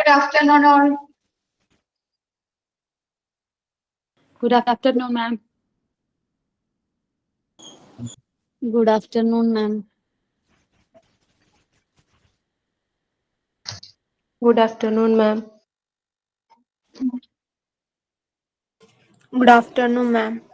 Good afternoon, all. Good afternoon, ma'am. Good afternoon, ma'am. Good afternoon, ma'am. Good afternoon, ma'am.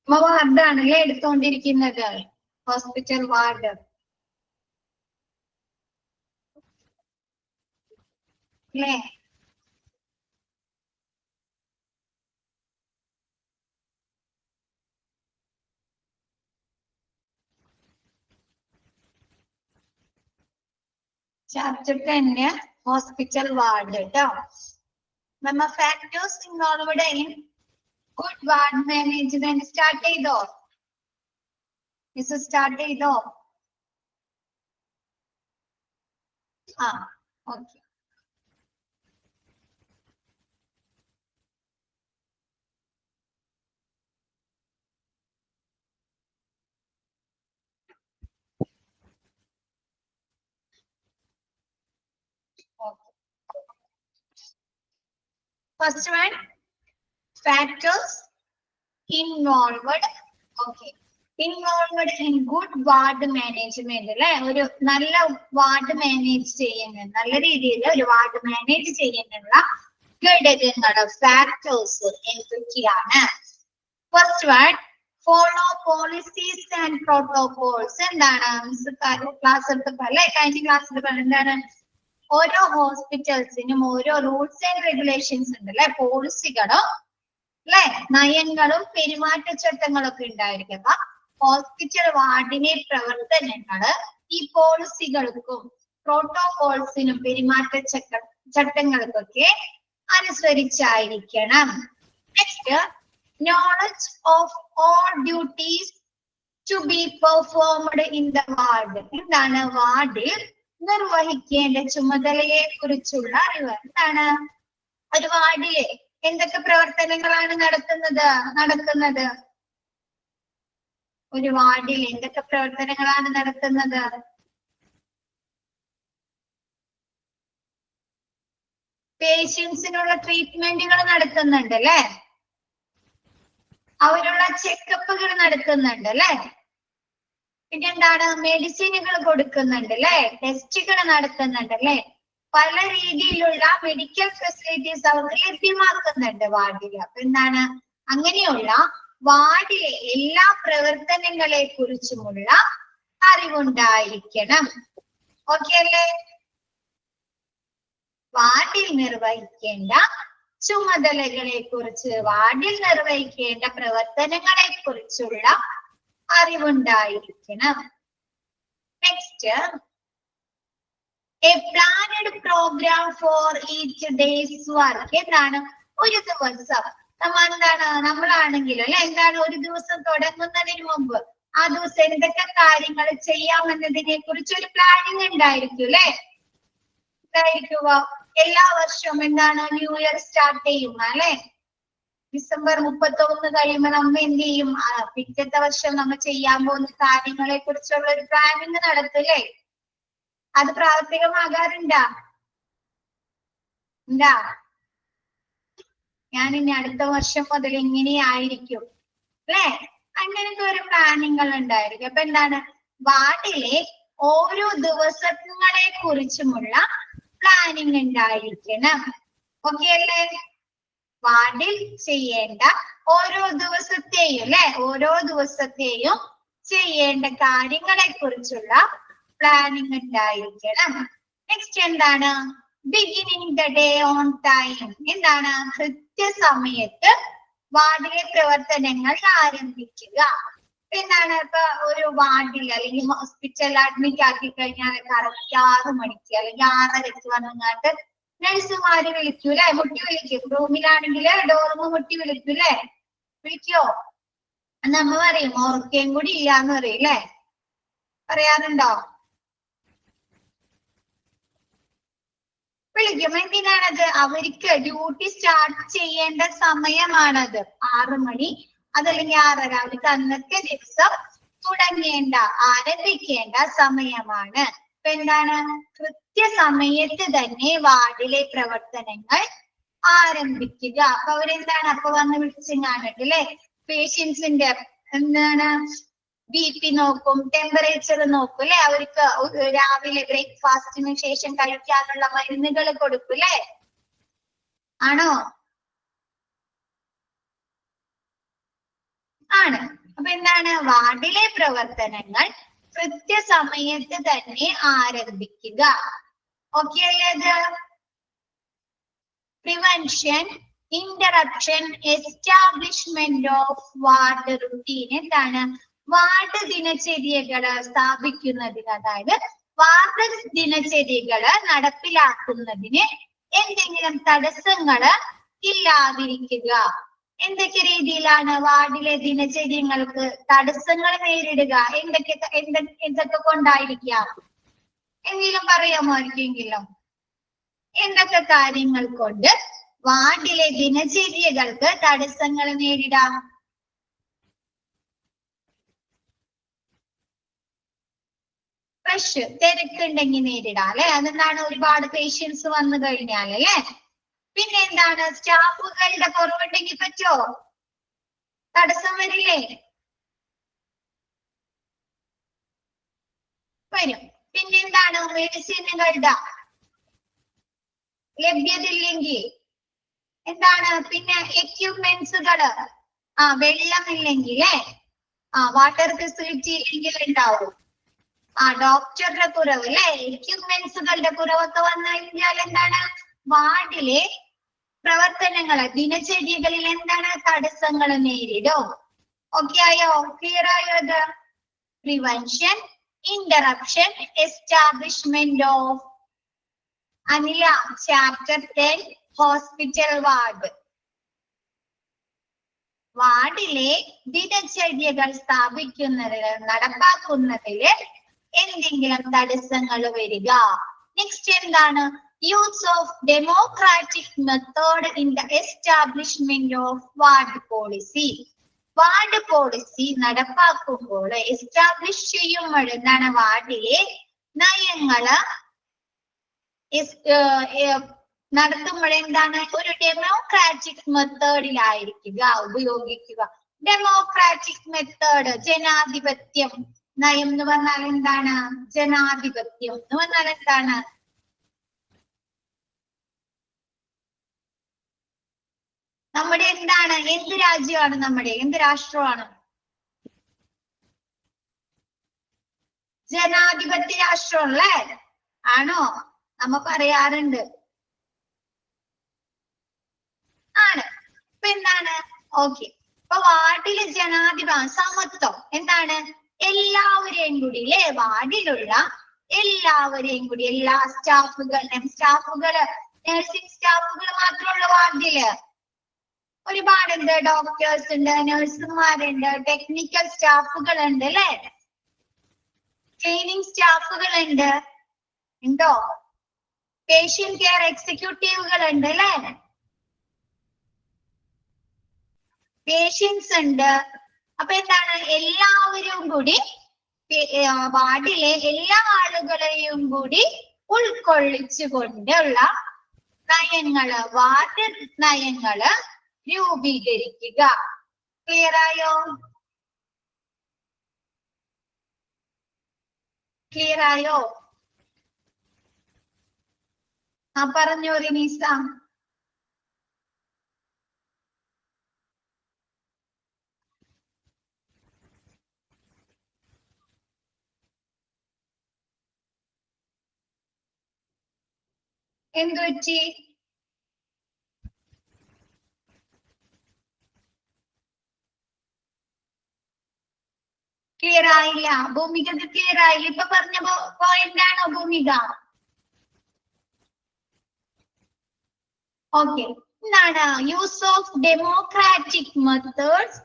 വാർഡാണല്ലേ എടുത്തോണ്ടിരിക്കുന്നത്, hospital ward അല്ലേ? Chapter 10 hospital ward കേട്ടോ. നമ്മ factors involved in good ward management start ചെയ്തോ? Start ചെയ്തോ? ആ okay. First one, factors involved. Okay. Involved in good ward management. അല്ലെ, ഒരു നല്ല വാർഡ് മാനേജ് ചെയ്യുന്ന, നല്ല രീതിയിൽ ഒരു വാർഡ് മാനേജ് ചെയ്യുന്നുള്ള ഘടകങ്ങൾ, ഫാക്ടേഴ്സ് എന്തൊക്കെയാണ്? First one, follow policies and protocols. എന്താണ് ക്ലാസ് എടുത്തപ്പോ അല്ലെ, കഴിഞ്ഞ ക്ലാസ് എടുത്തപ്പോൾ എന്താണ്? ഓരോ ഹോസ്പിറ്റൽസിനും ഓരോ റൂൾസ് ആൻഡ് റെഗുലേഷൻസ് ഉണ്ട് അല്ലെ, പോളിസികളും അല്ലെ, നയങ്ങളും പെരുമാറ്റച്ചട്ടങ്ങളും ഒക്കെ ഉണ്ടായിരിക്കും. അപ്പൊ ഹോസ്പിറ്റൽ വാർഡിലെ പ്രവർത്തനങ്ങള് ഈ പോളിസികൾക്കും പ്രോട്ടോകോൾസിനും പെരുമാറ്റച്ചട്ടങ്ങൾക്കൊക്കെ അനുസരിച്ചായിരിക്കണം. Next, knowledge of all duties to be performed in the ward. എന്താണ് വാർഡിൽ നിർവഹിക്കേണ്ട ചുമതലയെ കുറിച്ചുള്ള അറിവ്. എന്താണ് ഒരു വാർഡിലെ എന്തൊക്കെ പ്രവർത്തനങ്ങളാണ് നടക്കുന്നത്? ഒരു വാർഡിൽ എന്തൊക്കെ പ്രവർത്തനങ്ങളാണ് നടത്തുന്നത്? പേഷ്യൻസിനുള്ള ട്രീറ്റ്മെന്റുകൾ നടത്തുന്നുണ്ട് അല്ലെ, അവരുള്ള ചെക്കപ്പുകൾ നടത്തുന്നുണ്ട് അല്ലെ, പിന്നെന്താണ് മെഡിസിനുകൾ കൊടുക്കുന്നുണ്ട് അല്ലെ, ടെസ്റ്റുകൾ നടത്തുന്നുണ്ട് അല്ലെ, പല രീതിയിലുള്ള മെഡിക്കൽ ഫെസിലിറ്റീസ് അവർക്ക് ലഭ്യമാക്കുന്നുണ്ട് വാർഡില്. അപ്പൊ എന്താണ് അങ്ങനെയുള്ള വാർഡിലെ എല്ലാ പ്രവർത്തനങ്ങളെ കുറിച്ചുമുള്ള അറിവുണ്ടായിരിക്കണം. ഓക്കെ അല്ലേ? വാർഡിൽ നിർവഹിക്കേണ്ട ചുമതലകളെ കുറിച്ച്, വാർഡിൽ നിർവഹിക്കേണ്ട പ്രവർത്തനങ്ങളെ കുറിച്ചുള്ള അറിവുണ്ടായിരിക്കണം. Next, a planned programme for each day's work. എന്താണ് ഒരു ദിവസം നമ്മളാണെങ്കിലും അല്ലെ, എന്താണ് ഒരു ദിവസം തുടങ്ങുന്നതിന് മുമ്പ് ആ ദിവസം എന്തൊക്കെ കാര്യങ്ങൾ ചെയ്യാമെന്നതിനെ കുറിച്ച് ഒരു പ്ലാനിങ് ഉണ്ടായിരിക്കും അല്ലെ, ഉണ്ടായിരിക്കുക. എല്ലാ വർഷവും എന്താണ് ന്യൂ ഇയർ സ്റ്റാർട്ട് ചെയ്യുക അല്ലെ, ഡിസംബർ 31 കഴിയുമ്പോൾ നമ്മ എന്ത് ചെയ്യും? പിറ്റത്തെ വർഷം നമ്മൾ ചെയ്യാൻ പോകുന്ന കാര്യങ്ങളെ കുറിച്ചുള്ള ഒരു പ്ലാനിങ് നടത്തില്ലേ? അത് പ്രാവർത്തികമാകാറുണ്ടാ? ഞാൻ ഇനി അടുത്ത വർഷം മുതൽ ഇങ്ങനെയായിരിക്കും അല്ലെ, അങ്ങനത്തെ ഒരു പ്ലാനിങ്ങൾ ഉണ്ടായിരിക്കും. അപ്പൊ എന്താണ് വാർഡിലെ ഓരോ ദിവസങ്ങളെ കുറിച്ചുമുള്ള പ്ലാനിങ് ഉണ്ടായിരിക്കണം. ഓക്കെ അല്ലേ? വാർഡിൽ ചെയ്യേണ്ട ഓരോ ദിവസത്തെയും അല്ലെ, ഓരോ ദിവസത്തെയും ചെയ്യേണ്ട കാര്യങ്ങളെ കുറിച്ചുള്ള പ്ലാനിങ് ഉണ്ടായിരിക്കണം. നെക്സ്റ്റ് എന്താണ്? Beginning the day on time. എന്താണ് കൃത്യസമയത്ത് വാർഡിലെ പ്രവർത്തനങ്ങൾ ആരംഭിക്കുക. എന്താണ് ഇപ്പൊ ഒരു വാർഡിൽ അല്ലെങ്കിൽ ഹോസ്പിറ്റലിൽ അഡ്മിറ്റ് ആക്കി കഴിഞ്ഞാൽ കറക്റ്റ് 6 മണിക്ക് അല്ലെങ്കിൽ 6:30 വന്നിട്ട് നഴ്സുമാര് വിളിക്കൂലെ, മുട്ടി വിളിക്കും. റൂമിലാണെങ്കിൽ ഡോറിന് മുട്ടി വിളിക്കൂലെ, വിളിക്കോ? നമ്മ പറയും ഉറക്കേം കൂടി ഇല്ലാന്ന് പറയും അല്ലെ, പറയാറുണ്ടോ? വിളിക്കും. എന്തിനാണത്? അവർക്ക് ഡ്യൂട്ടി സ്റ്റാർട്ട് ചെയ്യേണ്ട സമയമാണത്. 6 മണി അതല്ലെങ്കിൽ 6:30 അവർക്ക് അന്നത്തെ ദിവസം ആരംഭിക്കേണ്ട സമയമാണ്. അപ്പൊ എന്താണ്? കൃത്യസമയത്ത് തന്നെ വാർഡിലെ പ്രവർത്തനങ്ങൾ ആരംഭിക്കുക. അപ്പൊ അവരെന്താണ് അപ്പൊ വന്ന് വിളിച്ചെങ്ങാണ്ടിട്ട് അല്ലെ പേഷ്യൻസിന്റെ എന്താണ് BP നോക്കും, ടെമ്പറേച്ചർ നോക്കും അല്ലെ, അവർക്ക് രാവിലെ ബ്രേക്ക്ഫാസ്റ്റിന് ശേഷം കഴിക്കാനുള്ള മരുന്നുകൾ കൊടുക്കും അല്ലെ, ആണോ? ആണ്. അപ്പൊ എന്താണ്? വാർഡിലെ പ്രവർത്തനങ്ങൾ കൃത്യസമയത്ത് തന്നെ ആരംഭിക്കുക. ഓക്കെ അല്ലേ? ഇത് prevention, interruption, establishment of ward routine. എന്താണ്? വാർഡ് ദിനചര്യകള് സ്ഥാപിക്കുന്നതിന്, അതായത് വാർഡ് ദിനചര്യകള് നടപ്പിലാക്കുന്നതിന് എന്തെങ്കിലും തടസ്സങ്ങള് ഇല്ലാതിരിക്കുക. എന്തൊക്കെ രീതിയിലാണ് വാർഡിലെ ദിനചര്യങ്ങൾക്ക് തടസ്സങ്ങൾ നേരിടുക? എന്തൊക്കെ കൊണ്ടായിരിക്കാം? എങ്കിലും പറയാമോ ആർക്കെങ്കിലും? എന്തൊക്കെ കാര്യങ്ങൾ കൊണ്ട് വാർഡിലെ ദിനചര്യകൾക്ക് തടസ്സങ്ങൾ നേരിടാം? റഷ്, തിരക്കുണ്ടെങ്കിൽ നേരിടാം അല്ലെ. അതെന്താണ്? ഒരുപാട് പേഷ്യൻസ് വന്നു കഴിഞ്ഞാൽ അല്ലെ. പിന്നെ എന്താണ്? സ്റ്റാഫുകളുടെ കുറവുണ്ടെങ്കിൽ പറ്റോ? തടസ്സം വരില്ലേ? വരും. പിന്നെന്താണ്? മെഡിസിനുകളുടെ ലഭ്യത ഇല്ലെങ്കിൽ എന്താണ്? പിന്നെ എക്യുപ്മെന്റ്സുകള്, വെള്ളമില്ലെങ്കിൽ, വാട്ടർ ഫെസിലിറ്റി ഇല്ലെങ്കിൽ ഉണ്ടാവും. ഡോക്ടറുടെ കുറവ് അല്ലെ, എക്യുപ്മെന്റ്സുകളുടെ കുറവൊക്കെ വന്നു കഴിഞ്ഞാൽ എന്താണ്? വാർഡിലെ പ്രവർത്തനങ്ങള് ദിനചര്യകളിൽ എന്താണ്? തടസ്സങ്ങൾ നേരിടും. ഓക്കെ ആയോ? ക്ലിയർ ആയോ? ഇത് പ്രിവെൻഷൻ, ഇന്ററപ്ഷൻ, എസ്റ്റാബ്ലിഷ്മെന്റ് ഓഫ് അനില ചാപ്റ്റർ 10 ഹോസ്പിറ്റൽ വാർഡ്. വാർഡിലെ ദിനചര്യകൾ സ്ഥാപിക്കുന്നതില് നടപ്പാക്കുന്നതില് എന്തെങ്കിലും തടസ്സങ്ങൾ വരിക. നെക്സ്റ്റ് എന്താണ്? Use of democratic method in the establishment of ward policy. Ward policy നടപ്പാക്കുമ്പോൾ, എസ്റ്റാബ്ലിഷ് ചെയ്യുമ്പോൾ എന്താണ്? വാർഡിലെ നയങ്ങള് നടത്തുമ്പോൾ എന്താണ്? ഒരു ഡെമോക്രാറ്റിക് മെത്തേഡിലായിരിക്കുക ഉപയോഗിക്കുക. ഡെമോക്രാറ്റിക് മെത്തേഡ്, ജനാധിപത്യം. നയം എന്ന് പറഞ്ഞാൽ എന്താണ്? ജനാധിപത്യം എന്ന് പറഞ്ഞാൽ എന്താണ്? നമ്മുടെ എന്താണ്? എന്ത് രാജ്യമാണ് നമ്മുടെ? എന്ത് രാഷ്ട്രമാണ്? ജനാധിപത്യ രാഷ്ട്രം അല്ലേ? ആണോ? നമ്മ പറയാറുണ്ട്. ആണ്. ഇപ്പൊ എന്താണ്? ഓക്കെ. ഇപ്പൊ വാർഡിലെ സമത്വം എന്താണ്? എല്ലാവരെയും കൂടി അല്ലെ, വാർഡിലുള്ള എല്ലാവരെയും കൂടി, എല്ലാ സ്റ്റാഫുകള് നഴ്സിംഗ് സ്റ്റാഫുകൾ മാത്രമുള്ള വാർഡില് ഒരുപാടുണ്ട്. ഡോക്ടേഴ്സ് ഉണ്ട്, നഴ്സുമാരുണ്ട്, ടെക്നിക്കൽ സ്റ്റാഫുകൾ ഉണ്ട് അല്ലെ, ട്രെയിനിങ് സ്റ്റാഫുകൾ ഉണ്ട്, ഉണ്ടോ? പേഷ്യന്റ് കെയർ എക്സിക്യൂട്ടീവുകൾ ഉണ്ട് അല്ലെ, പേഷ്യൻസ് ഉണ്ട്. അപ്പൊ എന്താണ്? എല്ലാവരും കൂടി വാർഡിലെ എല്ലാ ആളുകളെയും കൂടി ഉൾക്കൊള്ളിച്ചുകൊണ്ടുള്ള നയങ്ങള്, വാർഡ് നയങ്ങള് രൂപീകരിക്കുക. ക്ലിയർ ആയോ? ക്ലിയർ ആയോ? പറഞ്ഞോ റിനീസ. എന്തു പറ്റി? ക്ലിയർ ആയില്ല? ഭൂമികക്ക് ക്ലിയർ ആയില്ല? ഇപ്പൊ പറഞ്ഞ പോയിന്റ് ആണോ ഭൂമിക? ഓക്കെ. എന്താണ്? Use of democratic methods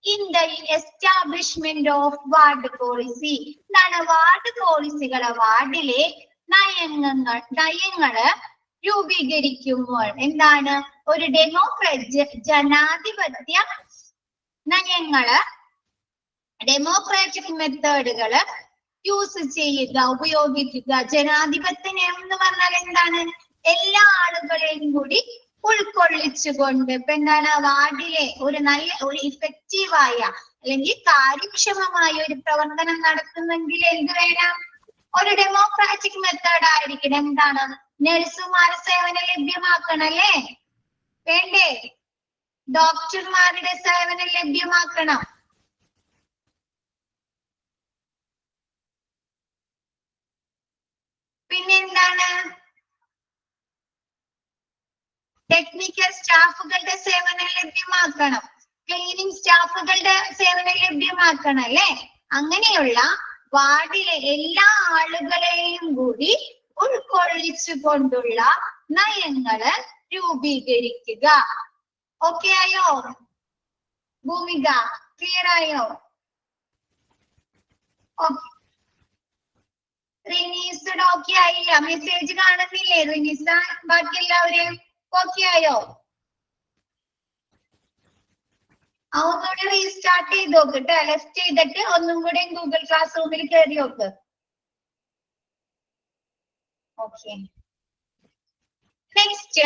in the establishment of ward policy. എന്താണ്? വാർഡ് പോളിസികള്, വാർഡിലെ നയങ്ങള് രൂപീകരിക്കുമ്പോൾ എന്താണ് ഒരു ജനാധിപത്യ നയങ്ങള് ഡെമോക്രാറ്റിക് മെത്തേഡുകള് യൂസ് ചെയ്യുക, ഉപയോഗിക്കുക. ജനാധിപത്യ നയം എന്ന് പറഞ്ഞാൽ എന്താണ്? എല്ലാ ആളുകളെയും കൂടി ഉൾക്കൊള്ളിച്ചുകൊണ്ട് ഇപ്പൊ എന്താണ് വാർഡിലെ ഒരു നല്ല ഒരു ഇഫക്റ്റീവായ അല്ലെങ്കിൽ കാര്യക്ഷമമായ ഒരു പ്രവർത്തനം നടത്തുന്നെങ്കിൽ എന്ത് വേണം? ഒരു ഡെമോക്രാറ്റിക് മെത്തേഡ് ആയിരിക്കണം. എന്താണ്? നഴ്സുമാർ സേവനം ലഭ്യമാക്കണം അല്ലേ? വേണ്ടേ? ഡോക്ടർമാരുടെ സേവനം ലഭ്യമാക്കണം. പിന്നെന്താണ്? ടെക്നിക്കൽ സ്റ്റാഫുകളുടെ സേവനം ലഭ്യമാക്കണം. ക്ലീനിങ് സ്റ്റാഫുകളുടെ സേവനം ലഭ്യമാക്കണം അല്ലെ? അങ്ങനെയുള്ള വാർഡിലെ എല്ലാ ആളുകളെയും കൂടി ഉൾക്കൊള്ളിച്ചുകൊണ്ടുള്ള നയങ്ങള് രൂപീകരിക്കുക. ഓക്കെ ആയോ? ഭൂമിക ക്ലിയർ ആയോ? റിനീസ്ഡ് ഓക്കെ ആയില്ല? മെസ്സേജ് കാണുന്നില്ലേ റിനീസ? ബാക്കി എല്ലാവരെയും ഓക്കെ ആയോ? ഒന്നുകൂടി റീസ്റ്റാർട്ട് ചെയ്ത് നോക്കട്ടെ. ലെഫ്റ്റ് ചെയ്തിട്ട് ഒന്നും കൂടി ഗൂഗിൾ ക്ലാസ് റൂമിൽ കയറി നോക്ക്. Okay. Next,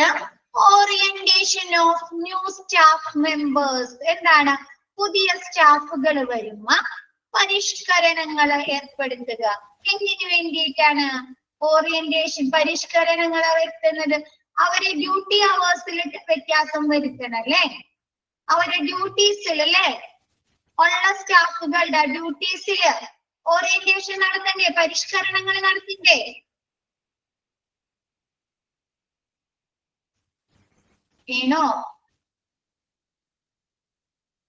orientation of new staff members. എന്താണ്? പുതിയ സ്റ്റാഫുകൾ വരുമ്പോ പരിഷ്കരണങ്ങൾ ഏർപ്പെടുത്തുക. എന്തിനു വേണ്ടിയിട്ടാണ് ഓറിയന്റേഷൻ പരിഷ്കരണങ്ങൾ വരുത്തുന്നത്? അവരെ ഡ്യൂട്ടി അവേഴ്സിൽ വ്യത്യാസം വരുത്തണം അല്ലേ? അവരുടെ ഡ്യൂട്ടീസിൽ അല്ലേ? ഉള്ള സ്റ്റാഫുകളുടെ ഡ്യൂട്ടീസില് ഓറിയന്റേഷൻ നടത്തണ്ടേ? പരിഷ്കരണങ്ങൾ നടത്തണ്ടേ? വേണോ?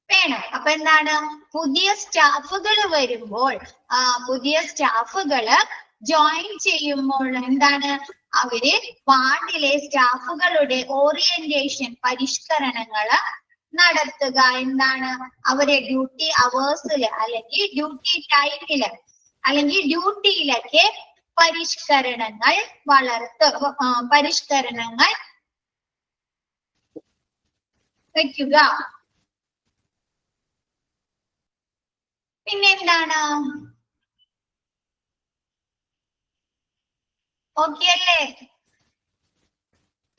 വേണം. അപ്പൊ എന്താണ്? പുതിയ സ്റ്റാഫുകൾ വരുമ്പോൾ പുതിയ സ്റ്റാഫുകള് ജോയിൻ ചെയ്യുമ്പോൾ എന്താണ്? അവര് വാർഡിലെ സ്റ്റാഫുകളുടെ ഓറിയന്റേഷൻ പരിഷ്കരണങ്ങള് നടത്തുക. എന്താണ്? അവരെ ഡ്യൂട്ടി അവേഴ്സില് അല്ലെങ്കിൽ ഡ്യൂട്ടി ടൈമില് അല്ലെങ്കിൽ ഡ്യൂട്ടിയിലൊക്കെ പരിഷ്കരണങ്ങൾ പരിഷ്കരണങ്ങൾ വയ്ക്കുക. പിന്നെന്താണ്? ഓക്കെ അല്ലേ?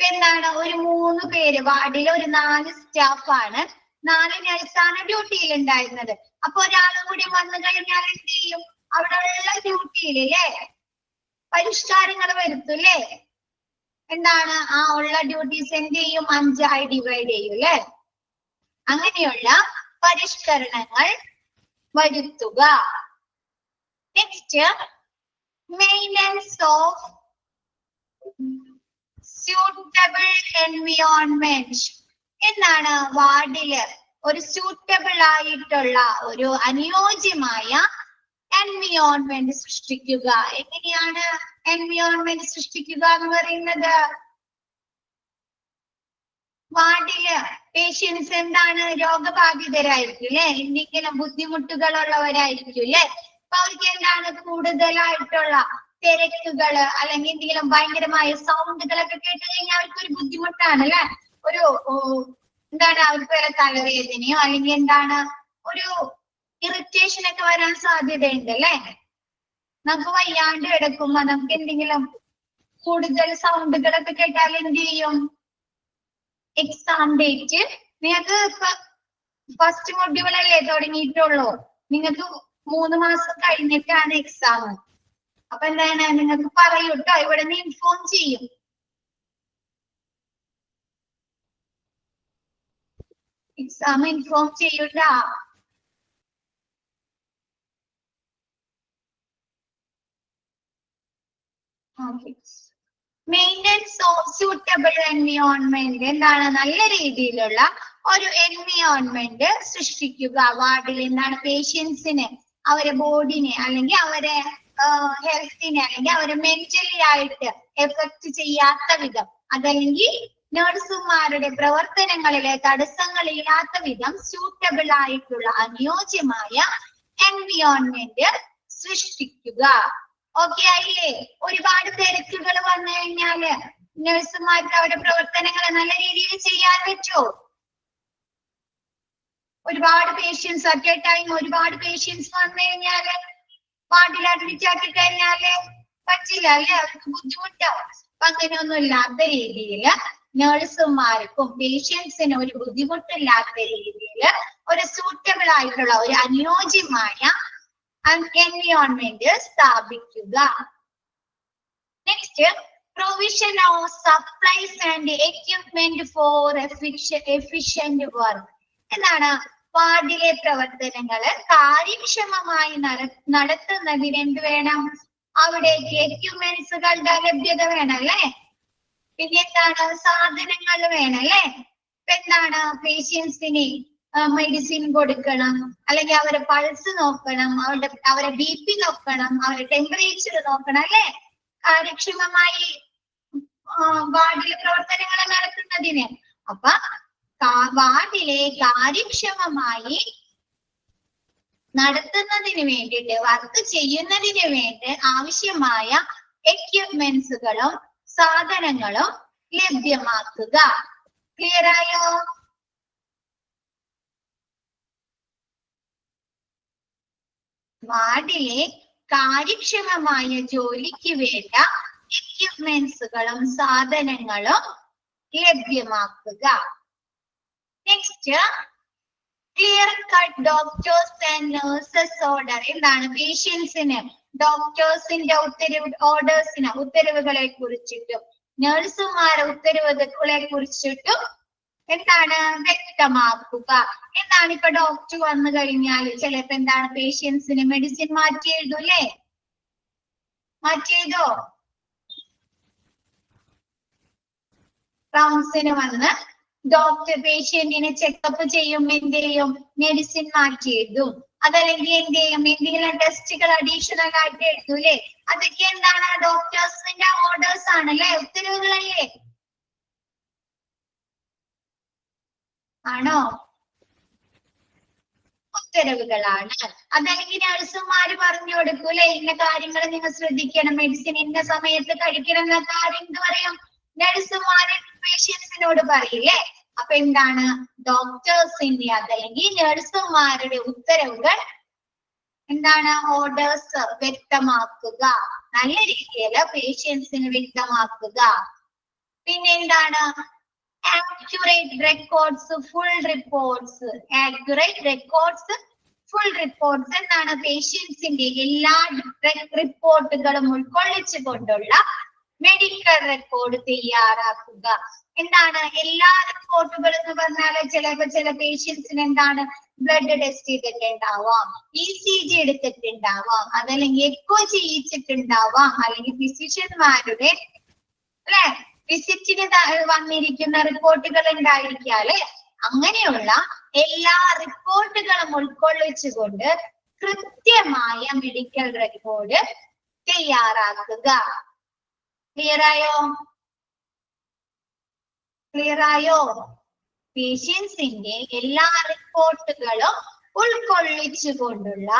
എന്താണ്? ഒരു 3 പേര് വാർഡിൽ ഒരു 4 സ്റ്റാഫാണ്, 4 നഴ്സാണ് ഡ്യൂട്ടിയിൽ ഉണ്ടായിരുന്നത്. അപ്പൊ ഒരാളും കൂടി വന്നു കഴിഞ്ഞാൽ എന്ത് ചെയ്യും? അവിടെ ഉള്ള ഡ്യൂട്ടിയിൽ അല്ലേ പരിഷ്കാരങ്ങൾ വരുത്തൂല്ലേ? എന്താണ്? ആ ഉള്ള ഡ്യൂട്ടീസ് എന്ത് ചെയ്യും? 5 ആയി ഡിവൈഡ് ചെയ്യും അല്ലേ? അങ്ങനെയുള്ള പരിഷ്കരണങ്ങൾ വരുത്തുക. Next, maintenance of suitable environment. എന്താണ്? വാർഡില് ഒരു സ്യൂട്ടബിൾ ആയിട്ടുള്ള ഒരു അനുയോജ്യമായ എൻവിയോൺമെന്റ് സൃഷ്ടിക്കുക. എങ്ങനെയാണ് എൻവിയോൺമെന്റ് സൃഷ്ടിക്കുക എന്ന് പറയുന്നത്? വാർഡില് പേഷ്യൻസ് എന്താണ്? രോഗബാധിതരായിരിക്കും അല്ലെ? എന്തെങ്കിലും ബുദ്ധിമുട്ടുകൾ ഉള്ളവരായിരിക്കും അല്ലെ? അപ്പൊ അവർക്ക് എന്താണ്? കൂടുതലായിട്ടുള്ള തിരക്കുകള് അല്ലെങ്കിൽ എന്തെങ്കിലും ഭയങ്കരമായ സൗണ്ടുകളൊക്കെ കേട്ട് കഴിഞ്ഞാൽ അവർക്ക് ഒരു ബുദ്ധിമുട്ടാണ് അല്ലെ? ഒരു എന്താണ്? അവർക്ക് വരെ തലവേദനയോ അല്ലെങ്കിൽ എന്താണ് ഒരു ഇറിറ്റേഷൻ ഒക്കെ വരാൻ സാധ്യതയുണ്ട് അല്ലെ? നമുക്ക് വയ്യാണ്ട് കിടക്കുമ്പോ നമുക്ക് എന്തെങ്കിലും കൂടുതൽ സൗണ്ടുകളൊക്കെ കേട്ടാൽ എന്ത് ചെയ്യും? എക്സാം ഡേറ്റ് നിങ്ങൾക്ക് ഫസ്റ്റ് മൊഡ്യൂൾ അല്ലേ തുടങ്ങിയിട്ടുള്ളൂ. നിങ്ങൾക്ക് 3 മാസം കഴിഞ്ഞിട്ടാണ് എക്സാം. അപ്പൊ എന്താണ്? നിങ്ങൾക്ക് പറയൂട്ടോ, ഇവിടെ നിന്ന് ഇൻഫോം ചെയ്യും. എക്സാം ഇൻഫോം ചെയ്യൂട്ട. Maintenance of suitable environment. എന്താണ്? നല്ല രീതിയിലുള്ള ഒരു എൻവിയോൺമെന്റ് സൃഷ്ടിക്കുക. വാർഡിൽ എന്താണ്? പേഷ്യൻസിന് അവരെ ബോഡിനെ അല്ലെങ്കിൽ അവരെ ഹെൽത്തിനെ അല്ലെങ്കിൽ അവരെ മെന്റലി ആയിട്ട് എഫക്ട് ചെയ്യാത്ത വിധം അതല്ലെങ്കിൽ നഴ്സുമാരുടെ പ്രവർത്തനങ്ങളിലെ തടസ്സങ്ങളില്ലാത്ത വിധം സ്യൂട്ടബിൾ ആയിട്ടുള്ള അനുയോജ്യമായ എൻവിയോൺമെന്റ് സൃഷ്ടിക്കുക. ഓക്കെ ആയില്ലേ? ഒരുപാട് തിരക്കുകൾ വന്നു കഴിഞ്ഞാല് നഴ്സുമാർക്ക് അവരുടെ പ്രവർത്തനങ്ങൾ നല്ല രീതിയിൽ ചെയ്യാൻ പറ്റുമോ? ഒരുപാട് പേഷ്യൻസ് അറ്റ് എ ടൈം ഒരുപാട് പേഷ്യൻസ് വന്നു കഴിഞ്ഞാല് വാർഡിൽ അഡ്മിറ്റ് ആക്കി കഴിഞ്ഞാല് പറ്റില്ല അല്ലെ? അവർക്ക് ബുദ്ധിമുട്ടാവും. അപ്പൊ അങ്ങനെയൊന്നും ഇല്ലാത്ത രീതിയിൽ നഴ്സുമാർക്കും പേഷ്യൻസിനും ഒരു ബുദ്ധിമുട്ടില്ലാത്ത രീതിയിൽ ഒരു സൂട്ടബിൾ ആയിട്ടുള്ള ഒരു അനുയോജ്യമായ എൻവയോൺമെന്റ് സ്ഥാപിക്കുക. Next, provision of supplies and equipment for efficient work. എന്താണ്? വാർഡിലെ പ്രവർത്തനങ്ങള് കാര്യക്ഷമമായി നടത്തുന്നതിന് എന്ത് വേണം? അവിടേക്ക് എക്യുപ്മെന്റ്സുകളുടെ ലഭ്യത വേണം അല്ലേ? പിന്നെ എന്താണ്? സാധനങ്ങൾ വേണം അല്ലേ? ഇപ്പൊ എന്താണ്? പേഷ്യൻസിന് മെഡിസിൻ കൊടുക്കണം, അല്ലെങ്കിൽ അവരെ പൾസ് നോക്കണം, അവരെ BP നോക്കണം, അവരുടെ ടെമ്പറേച്ചർ നോക്കണം അല്ലേ? കാര്യക്ഷമമായി വാർഡിലെ പ്രവർത്തനങ്ങൾ നടത്തുന്നതിന്. അപ്പൊ വാർഡിലെ കാര്യക്ഷമമായി നടത്തുന്നതിന് വേണ്ടിയിട്ട്, വർക്ക് ചെയ്യുന്നതിന് വേണ്ടി ആവശ്യമായ എക്യുപ്മെന്റ്സുകളും സാധനങ്ങളും ലഭ്യമാക്കുക. ക്ലിയർ ആയോ? വാർഡിലെ കാര്യക്ഷമമായ ജോലിക്ക് വേണ്ട എക്യുപ്മെന്റ്സുകളും സാധനങ്ങളും ലഭ്യമാക്കുക. Next, clear cut doctors and nurses order. എന്താണ്? പേഷ്യൻസിന് ഡോക്ടേഴ്സിന്റെ ഉത്തരവുകളെ കുറിച്ചിട്ടും നഴ്സുമാരെ ഉത്തരവുകളെ കുറിച്ചിട്ടും എന്താണ്? വ്യക്തമാക്കുക. എന്താണ്? ഇപ്പൊ ഡോക്ടർ വന്നു കഴിഞ്ഞാൽ ചിലപ്പോ എന്താണ്? പേഷ്യൻസിന് മെഡിസിൻ മാറ്റി എഴുതൂല്ലേ? മാറ്റി എഴുതോ? റൗണ്ട്സിന് വന്ന് ഡോക്ടർ പേഷ്യന്റിനെ ചെക്കപ്പ് ചെയ്യും, എന്ത് ചെയ്യും? മെഡിസിൻ മാറ്റി എഴുതും. അതല്ലെങ്കിൽ എന്ത് ചെയ്യും? എന്തെങ്കിലും ടെസ്റ്റുകൾ അഡീഷണൽ ആയിട്ട് എഴുതൂല്ലേ? അതൊക്കെ എന്താണ്? ഡോക്ടേഴ്സിന്റെ ഓർഡേഴ്സ് ആണല്ലേ? ഉത്തരവുകളല്ലേ? ആണോ? ഉത്തരവുകളാണ്. അതല്ലെങ്കിൽ നഴ്സുമാര് പറഞ്ഞു കൊടുക്കൂലേ? ഇന്ന കാര്യങ്ങൾ നിങ്ങൾ ശ്രദ്ധിക്കണം, മെഡിസിൻ ഇന്ന സമയത്ത് കഴിക്കണം എന്ന കാര്യം എന്ത് പറയും? നഴ്സുമാര് പേഷ്യൻസിനോട് പറയില്ലേ? അപ്പൊ എന്താണ്? ഡോക്ടേഴ്സിന്റെ അതല്ലെങ്കിൽ നഴ്സുമാരുടെ ഉത്തരവുകൾ എന്താണ്? ഓർഡേഴ്സ് വ്യക്തമാക്കുക. നല്ല രീതിയിൽ പേഷ്യൻസിന് വ്യക്തമാക്കുക. പിന്നെ എന്താണ്? Accurate records, full reports. Accurate records, full reports എന്താണ്? പേഷ്യൻസിന്റെ എല്ലാ റിപ്പോർട്ടുകളും ഉൾക്കൊള്ളിച്ചുകൊണ്ടുള്ള മെഡിക്കൽ റെക്കോർഡ് തയ്യാറാക്കുക. എന്താണ്? എല്ലാ റിപ്പോർട്ടുകളും എന്ന് പറഞ്ഞാല് ചില പേഷ്യൻസിന് എന്താണ്? ബ്ലഡ് ടെസ്റ്റ് ചെയ്തിട്ടുണ്ടാവാം, ECG എടുത്തിട്ടുണ്ടാവാം, അതല്ലെങ്കിൽ എക്കോ ചെയ്യിച്ചിട്ടുണ്ടാവാം, അല്ലെങ്കിൽ ഫിസിഷ്യന്മാരുടെ അല്ലെ വിസിറ്റിന് വന്നിരിക്കുന്ന റിപ്പോർട്ടുകൾ ഉണ്ടായിരിക്കാല്ലേ? അങ്ങനെയുള്ള എല്ലാ റിപ്പോർട്ടുകളും ഉൾക്കൊള്ളിച്ചുകൊണ്ട് കൃത്യമായ മെഡിക്കൽ റെക്കോർഡ് തയ്യാറാക്കുക. ക്ലിയർ ആയോ? ക്ലിയർ ആയോ? പേഷ്യൻസിന്റെ എല്ലാ റിപ്പോർട്ടുകളും ഉൾക്കൊള്ളിച്ചുകൊണ്ടുള്ള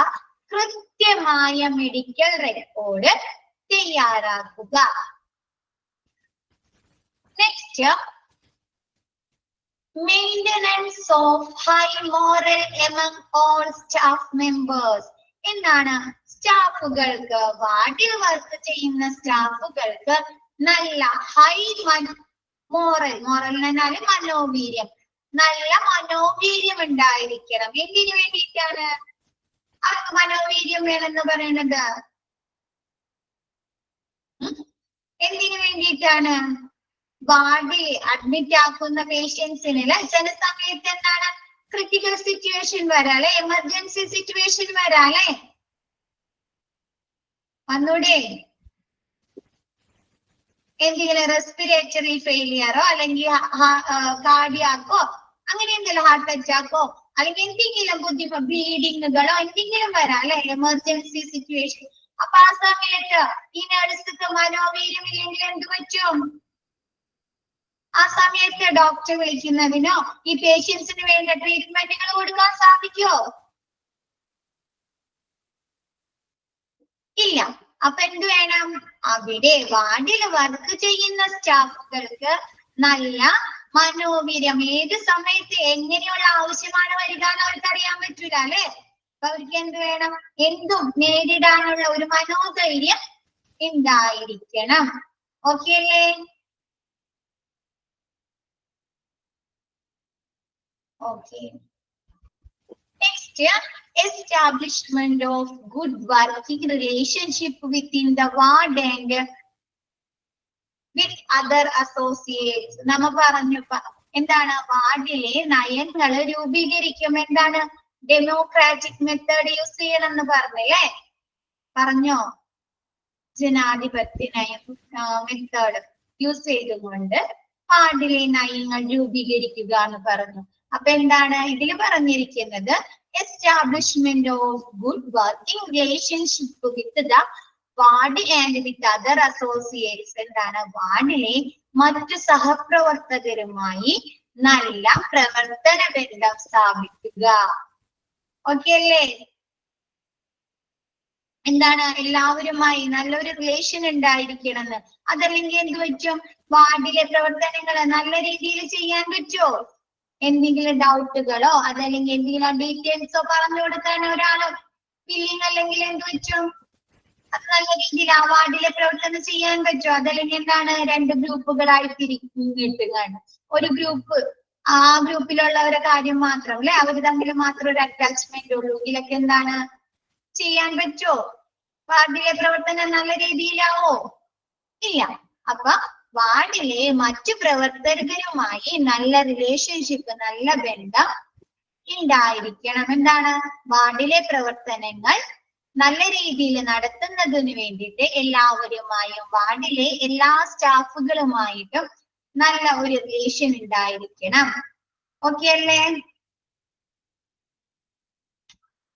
കൃത്യമായ മെഡിക്കൽ റെക്കോർഡ് തയ്യാറാക്കുക. Next, maintenance of high moral among all staff members. എന്താണ്? സ്റ്റാഫുകൾക്ക്, വാർഡിൽ വർക്ക് ചെയ്യുന്ന സ്റ്റാഫുകൾക്ക് നല്ല ഹൈ മോറൽ എന്നാൽ മനോവീര്യം, നല്ല മനോവീര്യം ഉണ്ടായിരിക്കണം. എന്തിനു വേണ്ടിയിട്ടാണ് അവർക്ക് മനോവീര്യം വേണമെന്ന് പറയുന്നത്? എന്തിനു വേണ്ടിയിട്ടാണ്? വാർഡിൽ അഡ്മിറ്റ് ആക്കുന്ന പേഷ്യൻസിന് ചില സമയത്ത് എന്താണ്? ക്രിട്ടിക്കൽ സിറ്റുവേഷൻ വരാല്ലേ? എമർജൻസി സിറ്റുവേഷൻ വരാല്ലേ? വന്നൂടെ? എന്തെങ്കിലും റെസ്പിറേറ്ററി ഫെയിലിയറോ അല്ലെങ്കിൽ കാർഡിയാക്കോ അങ്ങനെ എന്തെങ്കിലും ഹാർട്ട് അറ്റാക്കോ അല്ലെങ്കിൽ എന്തെങ്കിലും ബ്ലീഡിങ്ങുകളോ എന്തെങ്കിലും വരാം അല്ലെ? Emergency situation. അപ്പൊ ആ സമയത്ത് ഈ നഴ്സുക്ക് മനോവീര്യം ഇല്ലെങ്കിൽ എന്ത് പറ്റും? ആ സമയത്ത് ഡോക്ടർ വിളിക്കുന്നതിനോ ഈ പേഷ്യൻസിന് വേണ്ട ട്രീറ്റ്മെന്റുകൾ കൊടുക്കാൻ സാധിക്കോ? ഇല്ല. അപ്പൊ എന്ത് വേണം? അവിടെ വാർഡിൽ വർക്ക് ചെയ്യുന്ന സ്റ്റാഫുകൾക്ക് നല്ല മനോവീര്യം. ഏത് സമയത്ത് എങ്ങനെയുള്ള ആവശ്യമാണ് വരിക എന്ന് അവർക്ക് അറിയാൻ പറ്റൂല അല്ലെ. അപ്പൊ അവർക്ക് എന്ത് വേണം? എന്തും നേരിടാനുള്ള ഒരു മനോധൈര്യം ഉണ്ടായിരിക്കണം. ഓക്കെ അല്ലേ? Okay. Next, establishment of good working relationship within the ward and with other associates. നമ്മ പറഞ്ഞു എന്താണ്? വാർഡിലെ നയങ്ങള് രൂപീകരിക്കും. എന്താണ്? ഡെമോക്രാറ്റിക് മെത്തേഡ് യൂസ് ചെയ്യണം എന്ന് പറഞ്ഞല്ലേ? പറഞ്ഞോ? ജനാധിപത്യ നയം മെത്തേഡ് യൂസ് ചെയ്തുകൊണ്ട് വാർഡിലെ നയങ്ങൾ രൂപീകരിക്കുക എന്ന് പറഞ്ഞു. അപ്പൊ എന്താണ് ഇതിൽ പറഞ്ഞിരിക്കുന്നത്? Establishment of good working relationship with the ward and with other associates. എന്താണ്? വാർഡിലെ മറ്റു സഹപ്രവർത്തകരുമായി നല്ല പ്രവർത്തന ബന്ധം സ്ഥാപിക്കുക. ഓക്കെ അല്ലേ? എന്താണ്? എല്ലാവരുമായി നല്ലൊരു റിലേഷൻ ഉണ്ടായിരിക്കണമെന്ന്. അതല്ലെങ്കിൽ എന്ത് പറ്റും? വാർഡിലെ പ്രവർത്തനങ്ങൾ നല്ല രീതിയിൽ ചെയ്യാൻ പറ്റുമോ? എന്തെങ്കിലും ഡൗട്ടുകളോ അതല്ലെങ്കിൽ എന്തെങ്കിലും ഡീറ്റെയിൽസോ പറഞ്ഞു കൊടുക്കാൻ ഒരാളോ ഫില്ലിങ് അല്ലെങ്കിൽ എന്ത് പറ്റും? അത് നല്ല രീതിയിൽ ആ വാർഡിലെ പ്രവർത്തനം ചെയ്യാൻ പറ്റുമോ? അതല്ലെങ്കിൽ എന്താണ്? രണ്ട് ഗ്രൂപ്പുകളായി തിരിഞ്ഞിട്ടുകയാണ്. ഒരു ഗ്രൂപ്പ് ആ ഗ്രൂപ്പിലുള്ളവരുടെ കാര്യം മാത്രം അല്ലെ, അവർ തമ്മിൽ മാത്രം ഒരു അറ്റാച്ച്മെന്റ് ഉള്ളൂ. ഇതിലൊക്കെ എന്താണ് ചെയ്യാൻ പറ്റുമോ? വാർഡിലെ പ്രവർത്തനം നല്ല രീതിയിലാവോ? ഇല്ല. അപ്പൊ വാർഡിലെ മറ്റു പ്രവർത്തകരുമായി നല്ല റിലേഷൻഷിപ്പ്, നല്ല ബന്ധം ഉണ്ടായിരിക്കണം. എന്താണ്? വാർഡിലെ പ്രവർത്തനങ്ങൾ നല്ല രീതിയിൽ നടത്തുന്നതിന് വേണ്ടിയിട്ട് എല്ലാവരുമായും വാർഡിലെ എല്ലാ സ്റ്റാഫുകളുമായിട്ടും നല്ല ഒരു റിലേഷൻ ഉണ്ടായിരിക്കണം. ഓക്കെ അല്ലേ?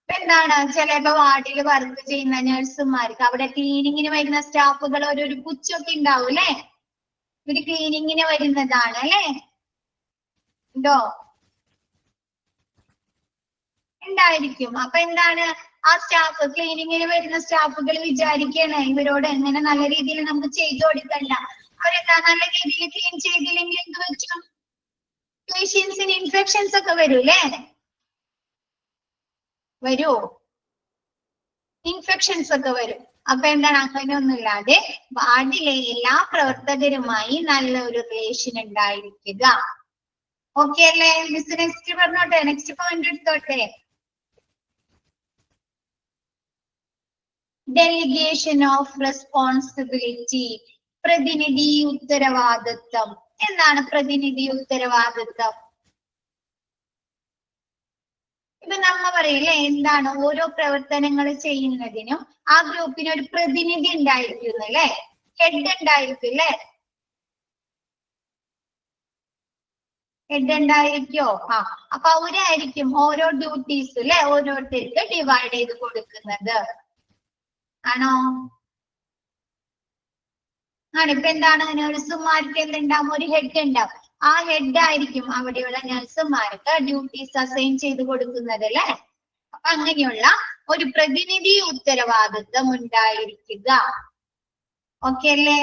എന്താണ്? ചിലപ്പോ വാർഡിൽ വർക്ക് ചെയ്യുന്ന നഴ്സുമാർക്ക് അവിടെ ക്ലീനിങ്ങിന് വരുന്ന സ്റ്റാഫുകൾ ഒരു പുച്ഛമൊക്കെ ഉണ്ടാവും അല്ലെ? ഇവര് ക്ലീനിങ്ങിന് വരുന്നതാണ് അല്ലെ? ഉണ്ടോ? ഉണ്ടായിരിക്കും. അപ്പൊ എന്താണ്? ആ സ്റ്റാഫ് ക്ലീനിങ്ങിന് വരുന്ന സ്റ്റാഫുകൾ വിചാരിക്കണേ ഇവരോട് എങ്ങനെ നല്ല രീതിയിൽ നമുക്ക് ചെയ്തു കൊടുക്കണ്ട. അവരെന്താ നല്ല രീതിയിൽ ക്ലീൻ ചെയ്തില്ലെങ്കിൽ എന്ത് പറ്റും? പേഷ്യൻസിന് ഇൻഫെക്ഷൻസ് ഒക്കെ വരൂല്ലേ? വരുമോ? ഇൻഫെക്ഷൻസ് ഒക്കെ വരും. അപ്പൊ എന്താണ്? അങ്ങനെയൊന്നുമില്ലാതെ വാർഡിലെ എല്ലാ പ്രവർത്തകരുമായി നല്ല ഒരു റിലേഷൻ ഉണ്ടായിരിക്കുക. ഓക്കെ അല്ലേ? മിസ് നെക്സ്റ്റ് പറഞ്ഞോട്ടെ, നെക്സ്റ്റ് പോയിന്റ് എടുത്തോട്ടെ. ഡെലിഗേഷൻ ഓഫ് റെസ്പോൺസിബിലിറ്റി, പ്രതിനിധി ഉത്തരവാദിത്വം. എന്താണ് പ്രതിനിധി ഉത്തരവാദിത്വം? ഇപ്പൊ നമ്മ പറയില്ലേ എന്താണ്? ഓരോ പ്രവർത്തനങ്ങൾ ചെയ്യുന്നതിനും ആ ഗ്രൂപ്പിന് ഒരു പ്രതിനിധി ഉണ്ടായിരിക്കും അല്ലെ? ഹെഡ് ഉണ്ടായിരിക്കും അല്ലെ? ഹെഡ് ഉണ്ടായിരിക്കോ? അപ്പൊ അവരായിരിക്കും ഓരോ ഡ്യൂട്ടീസ് അല്ലെ ഓരോരുത്തർക്ക് ഡിവൈഡ് ചെയ്ത് കൊടുക്കുന്നത്. ആണോ? ആണ്. ഇപ്പൊ എന്താണ്? നഴ്സുമാർക്ക് എന്തുണ്ടാവും? ഒരു ഹെഡ് ഉണ്ടാവും. ആ ഹെഡ് ആയിരിക്കും അവിടെയുള്ള നഴ്സുമാർക്ക് ഡ്യൂട്ടീസ് അസൈൻ ചെയ്ത് കൊടുക്കുന്നത് അല്ലെ? അപ്പൊ അങ്ങനെയുള്ള ഒരു പ്രതിനിധി ഉത്തരവാദിത്വം ഉണ്ടായിരിക്കുക. ഓക്കെ അല്ലേ?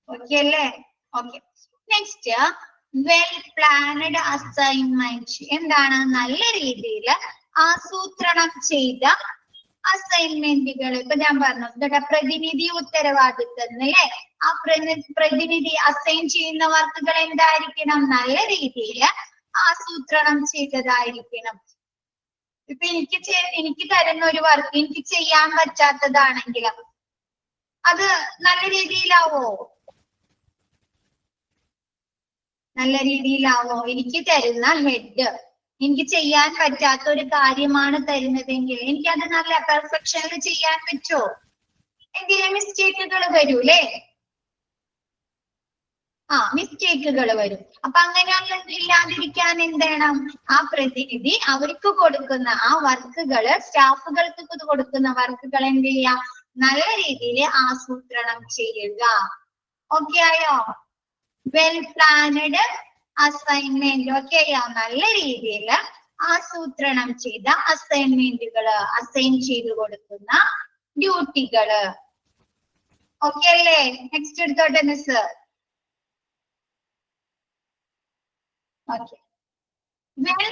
ഓക്കെ അല്ലേ? Okay. Next, well planned assignment. എന്താണ്? നല്ല രീതിയിൽ ആസൂത്രണം ചെയ്ത അസൈൻമെന്റുകൾ. ഇപ്പൊ ഞാൻ പറഞ്ഞു ഇതൊക്കെ പ്രതിനിധി ഉത്തരവാദിത്വം അല്ലേ? ആ പ്രതിനിധി അസൈൻ ചെയ്യുന്ന വർക്കുകൾ എന്തായിരിക്കണം? നല്ല രീതിയിൽ ആസൂത്രണം ചെയ്തതായിരിക്കണം. ഇപ്പൊ എനിക്ക് തരുന്ന ഒരു വർക്ക് എനിക്ക് ചെയ്യാൻ പറ്റാത്തതാണെങ്കിലും അത് നല്ല രീതിയിലാവോ? നല്ല രീതിയിലാവോ? എനിക്ക് തരുന്ന ഹെഡ് എനിക്ക് ചെയ്യാൻ പറ്റാത്ത ഒരു കാര്യമാണ് തരുന്നതെങ്കിൽ എനിക്കത് നല്ല പെർഫെക്ഷനിൽ ചെയ്യാൻ പറ്റുമോ? എന്തെങ്കിലും മിസ്റ്റേക്കുകൾ വരൂലേ? മിസ്റ്റേക്കുകൾ വരും. അപ്പൊ അങ്ങനെയൊന്നും ഇല്ലാതിരിക്കാൻ എന്ത് വേണം? ആ പ്രതിനിധി അവർക്ക് കൊടുക്കുന്ന ആ വർക്കുകൾ, സ്റ്റാഫുകൾക്ക് കൊടുക്കുന്ന വർക്കുകൾ എന്ത് ചെയ്യാം? നല്ല രീതിയിൽ ആസൂത്രണം ചെയ്യുക. ഓക്കെ ആയോ? Well planned assignment. ഓക്കെ ആയോ? നല്ല രീതിയിൽ ആസൂത്രണം ചെയ്ത അസൈൻമെന്റുകൾ, അസൈൻ ചെയ്ത് കൊടുക്കുന്ന ഡ്യൂട്ടികള്. ഓക്കെ അല്ലേ? നെക്സ്റ്റ് എടുത്തോട്ടെ miss. Okay. Well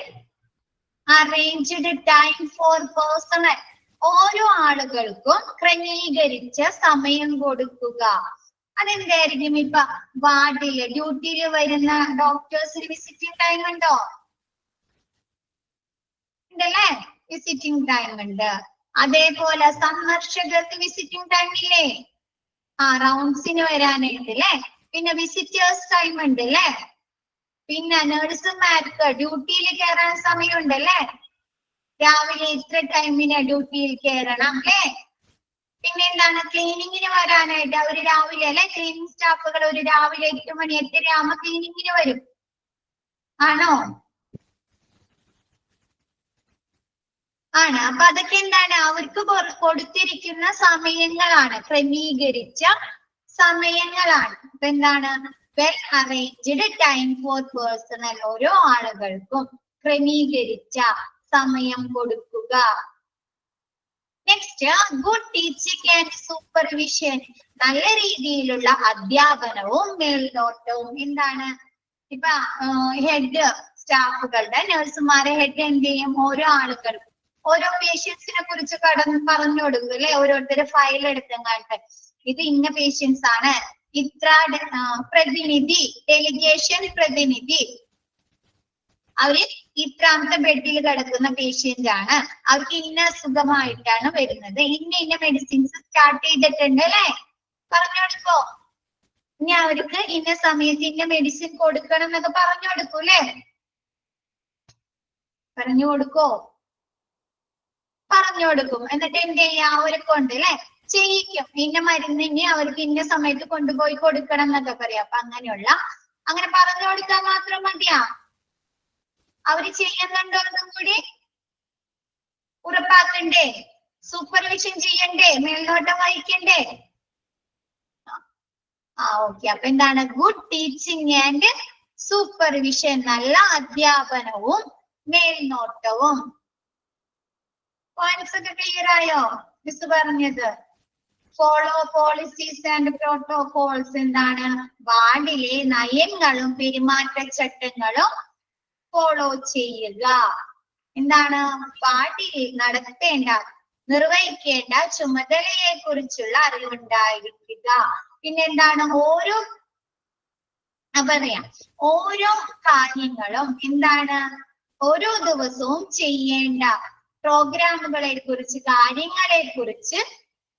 arranged time for personal. ഓരോ ആളുകൾക്കും ക്രമീകരിച്ച സമയം കൊടുക്കുക. അതെന്തായിരിക്കും? ഇപ്പൊ വാർഡില് ഡ്യൂട്ടിയിൽ വരുന്ന ഡോക്ടേഴ്സിന് വിസിറ്റിംഗ് ടൈം ഉണ്ടോ? ഉണ്ടല്ലേ? വിസിറ്റിംഗ് ടൈം ഉണ്ട്. അതേപോലെ സന്ദർശകർക്ക് വിസിറ്റിംഗ് ടൈം ഇല്ലേ? റൗണ്ട്സിന് വരാനായിട്ട് അല്ലേ? പിന്നെ വിസിറ്റേഴ്സ് ടൈം ഉണ്ട് അല്ലേ? പിന്നെ നഴ്സുമാർക്ക് ഡ്യൂട്ടിയിൽ കയറാൻ സമയമുണ്ട് അല്ലേ? രാവിലെ ഇത്ര ടൈമിന് ഡ്യൂട്ടിയിൽ കയറണം അല്ലേ? പിന്നെ എന്താണ്? ക്ലീനിങ്ങിന് വരാനായിട്ട് അവര് രാവിലെ അല്ലെ? ക്ലീനിങ് സ്റ്റാഫുകൾ ഒരു രാവിലെ 8 മണി 8:30 ആകുമ്പോ ക്ലീനിങ്ങിന് വരും. ആണോ? ആണ്. അപ്പൊ അതൊക്കെ എന്താണ്? അവർക്ക് കൊടുത്തിരിക്കുന്ന സമയങ്ങളാണ്, ക്രമീകരിച്ച സമയങ്ങളാണ്. അപ്പൊ എന്താണ്? Well arranged time for personal. ഓരോ ആളുകൾക്കും ക്രമീകരിച്ച സമയം കൊടുക്കുക. Next, good teaching and supervision. നല്ല രീതിയിലുള്ള അധ്യാപനവും മേൽനോട്ടവും. എന്താണ്? ഇപ്പൊ ഹെഡ് സ്റ്റാഫുകളുടെ, നഴ്സുമാരെ ഹെഡ് എന്ത് ചെയ്യും? ഓരോ ആളുകൾക്കും ഓരോ പേഷ്യൻസിനെ കുറിച്ച് പറഞ്ഞു കൊടുക്കും അല്ലെ? ഓരോരുത്തരുടെ ഫയൽ എടുത്തങ്ങാട്ട് ഇത് ഇന്ന പേഷ്യൻസ് ആണ്, ഇത്ര പ്രതിനിധി, ഡെലിഗേഷൻ പ്രതിനിധി, അവര് ഇത്രാമത്തെ ബെഡിൽ കിടക്കുന്ന പേഷ്യന്റ് ആണ്, അവർക്ക് ഇന്ന അസുഖമായിട്ടാണ് വരുന്നത്, ഇന്ന മെഡിസിൻസ് സ്റ്റാർട്ട് ചെയ്തിട്ടുണ്ട് അല്ലെ? പറഞ്ഞു കൊടുക്കോ? ഇനി അവർക്ക് ഇന്ന സമയത്ത് ഇന്ന മെഡിസിൻ കൊടുക്കണം എന്നൊക്കെ പറഞ്ഞു കൊടുക്കൂല്ലേ? പറഞ്ഞു കൊടുക്കോ? പറഞ്ഞു കൊടുക്കും. എന്നിട്ട് എന്ത് ചെയ്യാ? അവരെ കൊണ്ട് അല്ലെ ചെയ്യിക്കും. ഇന്ന മരുന്ന് ഇനി അവർക്ക് ഇന്ന സമയത്ത് കൊണ്ടുപോയി കൊടുക്കണം എന്നൊക്കെ പറയാം. അപ്പൊ അങ്ങനെ പറഞ്ഞു കൊടുക്കാൻ മാത്രം മതിയാ? അവര് ചെയ്യുന്നുണ്ടോ എന്നും കൂടി ഉറപ്പാക്കണ്ടേ? സൂപ്പർവിഷൻ ചെയ്യണ്ടേ? മേൽനോട്ടം വഹിക്കണ്ടേ? ഓക്കെ. അപ്പൊ എന്താണ്? Good teaching and supervision. നല്ല അധ്യാപനവും മേൽനോട്ടവും. പോയിന്റ്സ് ഒക്കെ ക്ലിയർ ആയോ? മിസ് പറഞ്ഞത് ഫോളോ പോളിസീസ് ആൻഡ് പ്രോട്ടോകോൾസ്. എന്താണ്? വാർഡിലെ നയങ്ങളും പെരുമാറ്റച്ചട്ടങ്ങളും ഫോളോ ചെയ്യുക. എന്താണ്? വാർഡിൽ നിർവഹിക്കേണ്ട ചുമതലയെ കുറിച്ചുള്ള അറിവുണ്ടായിരിക്കുക. പിന്നെ എന്താണ്? ഓരോ കാര്യങ്ങളും എന്താണ്? ഓരോ ദിവസവും ചെയ്യേണ്ട പ്രോഗ്രാമുകളെ കുറിച്ച്, കാര്യങ്ങളെ കുറിച്ച്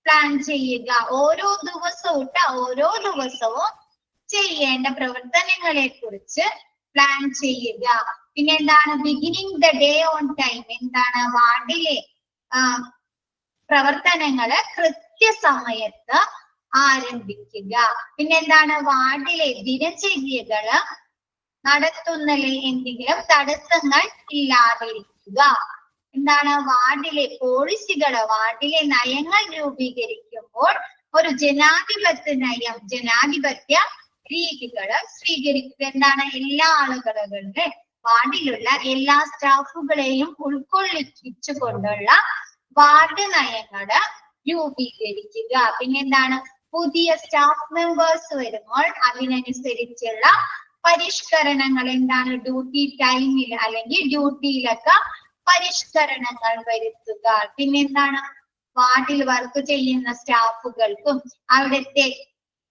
പ്ലാൻ ചെയ്യുക. ഓരോ ദിവസവും ചെയ്യേണ്ട പ്രവർത്തനങ്ങളെ കുറിച്ച് പ്ലാൻ ചെയ്യുക. പിന്നെ എന്താണ്? Beginning the day on time. എന്താണ്? വാർഡിലെ പ്രവർത്തനങ്ങള് കൃത്യസമയത്ത് ആരംഭിക്കുക. പിന്നെ എന്താണ്? വാർഡിലെ ദിനചര്യകള് നടത്തുന്നതിൽ എന്തെങ്കിലും തടസ്സങ്ങൾ ഇല്ലാതിരിക്കുക. എന്താണ്? വാർഡിലെ പോളിസികള്, വാർഡിലെ നയങ്ങൾ രൂപീകരിക്കുമ്പോൾ ഒരു ജനാധിപത്യ രീതികള് സ്വീകരിക്കുക. എന്താണ്? എല്ലാ ആളുകളുടെ, വാർഡിലുള്ള എല്ലാ സ്റ്റാഫുകളെയും ഉൾക്കൊള്ളിച്ചുകൊണ്ടുള്ള വാർഡ് നയങ്ങള് രൂപീകരിക്കുക. പിന്നെ എന്താണ്? പുതിയ സ്റ്റാഫ് മെമ്പേഴ്സ് വരുമ്പോൾ അതിനനുസരിച്ചുള്ള പരിഷ്കരണങ്ങൾ. എന്താണ്? ഡ്യൂട്ടി ടൈമിൽ അല്ലെങ്കിൽ ഡ്യൂട്ടിയിലൊക്കെ പരിഷ്കരണങ്ങൾ വരുത്തുക. പിന്നെ എന്താണ്? വാർഡിൽ വർക്ക് ചെയ്യുന്ന സ്റ്റാഫുകൾക്കും അവിടുത്തെ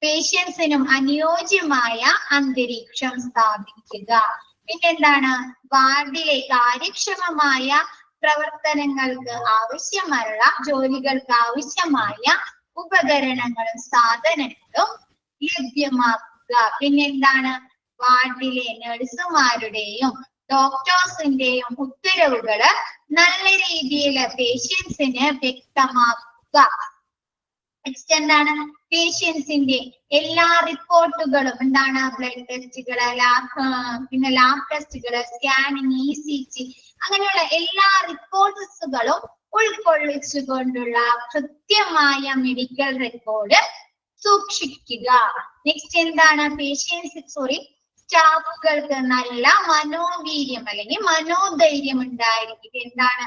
പേഷ്യൻസിനും അനുയോജ്യമായ അന്തരീക്ഷം സ്ഥാപിക്കുക. പിന്നെ എന്താണ്? വാർഡിലെ കാര്യക്ഷമമായ പ്രവർത്തനങ്ങൾക്ക് ജോലികൾക്ക് ആവശ്യമായ ഉപകരണങ്ങളും സാധനങ്ങളും ലഭ്യമാക്കുക. പിന്നെ എന്താണ്? വാർഡിലെ നഴ്സുമാരുടെയും ഡോക്ടേഴ്സിന്റെയും ഉത്തരവുകള് നല്ല രീതിയിൽ പേഷ്യൻസിന് വ്യക്തമാക്കുക. നെക്സ്റ്റ് എന്താണ്? പേഷ്യൻസിന്റെ എല്ലാ റിപ്പോർട്ടുകളും എന്താണ്? ബ്ലഡ് ടെസ്റ്റുകള്, പിന്നെ ലാബ് ടെസ്റ്റുകള്, സ്കാനിങ്, ECG അങ്ങനെയുള്ള എല്ലാ റിപ്പോർട്ട്സുകളും ഉൾക്കൊള്ളിച്ചുകൊണ്ടുള്ള കൃത്യമായ മെഡിക്കൽ റെക്കോർഡ് സൂക്ഷിക്കുക. നെക്സ്റ്റ് എന്താണ്? സ്റ്റാഫുകൾക്ക് നല്ല മനോവീര്യം അല്ലെങ്കിൽ മനോധൈര്യം ഉണ്ടായിരിക്കുക. എന്താണ്?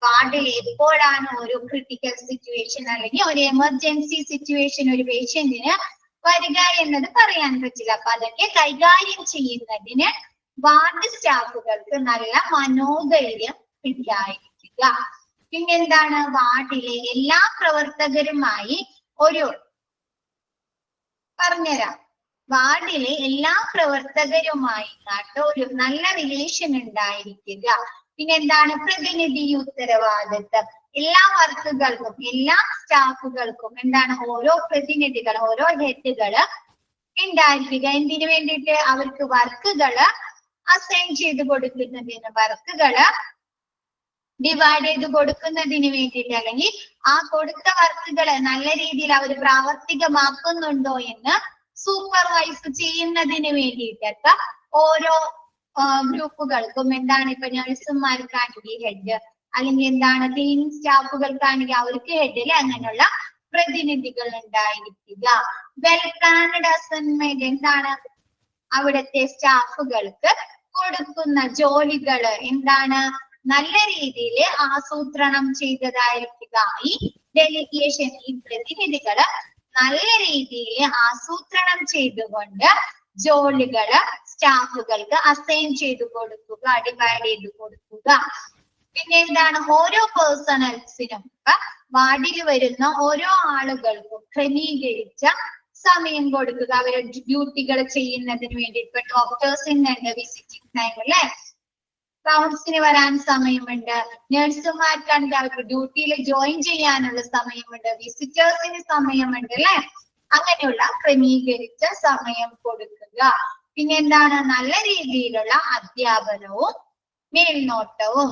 വാർഡിൽ എപ്പോഴാണ് ഒരു ക്രിട്ടിക്കൽ സിറ്റുവേഷൻ അല്ലെങ്കിൽ ഒരു എമർജൻസി സിറ്റുവേഷൻ ഒരു പേഷ്യന്റിന് വരിക എന്നത് പറയാൻ പറ്റില്ല. അപ്പൊ അതൊക്കെ കൈകാര്യം ചെയ്യുന്നതിന് വാർഡ് സ്റ്റാഫുകൾക്ക് നല്ല മനോധൈര്യം ഉണ്ടായിരിക്കുക. പിന്നെന്താണ്, വാർഡിലെ എല്ലാ പ്രവർത്തകരുമായി പറഞ്ഞുതരാം, വാർഡിലെ എല്ലാ പ്രവർത്തകരുമായി ഒരു നല്ല റിലേഷൻ ഉണ്ടായിരിക്കുക. പിന്നെന്താണ്, പ്രതിനിധി ഉത്തരവാദിത്വം. എല്ലാ വർക്കുകൾക്കും എല്ലാ സ്റ്റാഫുകൾക്കും എന്താണ് ഓരോ പ്രതിനിധികൾ ഓരോ ഹെഡുകള് ഉണ്ടായിരിക്കുക. എന്തിനു വേണ്ടിയിട്ട്? അവർക്ക് വർക്കുകള് അസൈൻ ചെയ്ത് കൊടുക്കുന്നതിന്, വർക്കുകള് ഡിവൈഡ് ചെയ്ത് കൊടുക്കുന്നതിന് വേണ്ടിയിട്ട്, അല്ലെങ്കിൽ ആ കൊടുത്ത വർക്കുകളെ നല്ല രീതിയിൽ അവർ പ്രാവർത്തികമാക്കുന്നുണ്ടോ എന്ന് സൂപ്പർവൈസ് ചെയ്യുന്നതിന് വേണ്ടിയിട്ടൊക്കെ ഓരോ ഗ്രൂപ്പുകൾക്കും എന്താണ്, ഇപ്പൊ നഴ്സുമാർക്കാണെങ്കിൽ ഹെഡ്, അല്ലെങ്കിൽ എന്താണ് ക്ലീനിങ് സ്റ്റാഫുകൾക്കാണെങ്കിൽ അവർക്ക് ഹെഡിൽ അങ്ങനെയുള്ള പ്രതിനിധികൾ ഉണ്ടായിരിക്കുക. വെൽ പ്ലാൻഡ് അസൈൻമെന്റ് എന്താണ്, അവിടുത്തെ സ്റ്റാഫുകൾക്ക് കൊടുക്കുന്ന ജോലികള് എന്താണ്, നല്ല രീതിയിൽ ആസൂത്രണം ചെയ്തതായിരിക്കുക. ഈ ഡെലിഗേഷൻ, ഈ പ്രതിനിധികള് നല്ല രീതിയിൽ ആസൂത്രണം ചെയ്തുകൊണ്ട് ജോലികള് സ്റ്റാഫുകൾക്ക് അസൈൻ ചെയ്ത് കൊടുക്കുക, ഡിവൈഡ് ചെയ്ത് കൊടുക്കുക. പിന്നെ എന്താണ്, ഓരോ പേഴ്സണൽസിനും വാർഡിൽ വരുന്ന ഓരോ ആളുകൾക്കും ക്രമീകരിച്ച സമയം കൊടുക്കുക അവരുടെ ഡ്യൂട്ടികൾ ചെയ്യുന്നതിന് വേണ്ടി. ഇപ്പൊ ഡോക്ടേഴ്സിനുണ്ട് വിസിറ്റിംഗ് ടൈം അല്ലെ, റൗണ്ട്സിന് വരാൻ സമയമുണ്ട്, നഴ്സുമാർക്കാണെങ്കിൽ അവർക്ക് ഡ്യൂട്ടിയിൽ ജോയിൻ ചെയ്യാനുള്ള സമയമുണ്ട്, വിസിറ്റേഴ്സിന് സമയമുണ്ട് അല്ലെ, അങ്ങനെയുള്ള ക്രമീകരിച്ച സമയം കൊടുക്കുക. പിന്നെ എന്താണ്, നല്ല രീതിയിലുള്ള അധ്യാപനവും മേൽനോട്ടവും.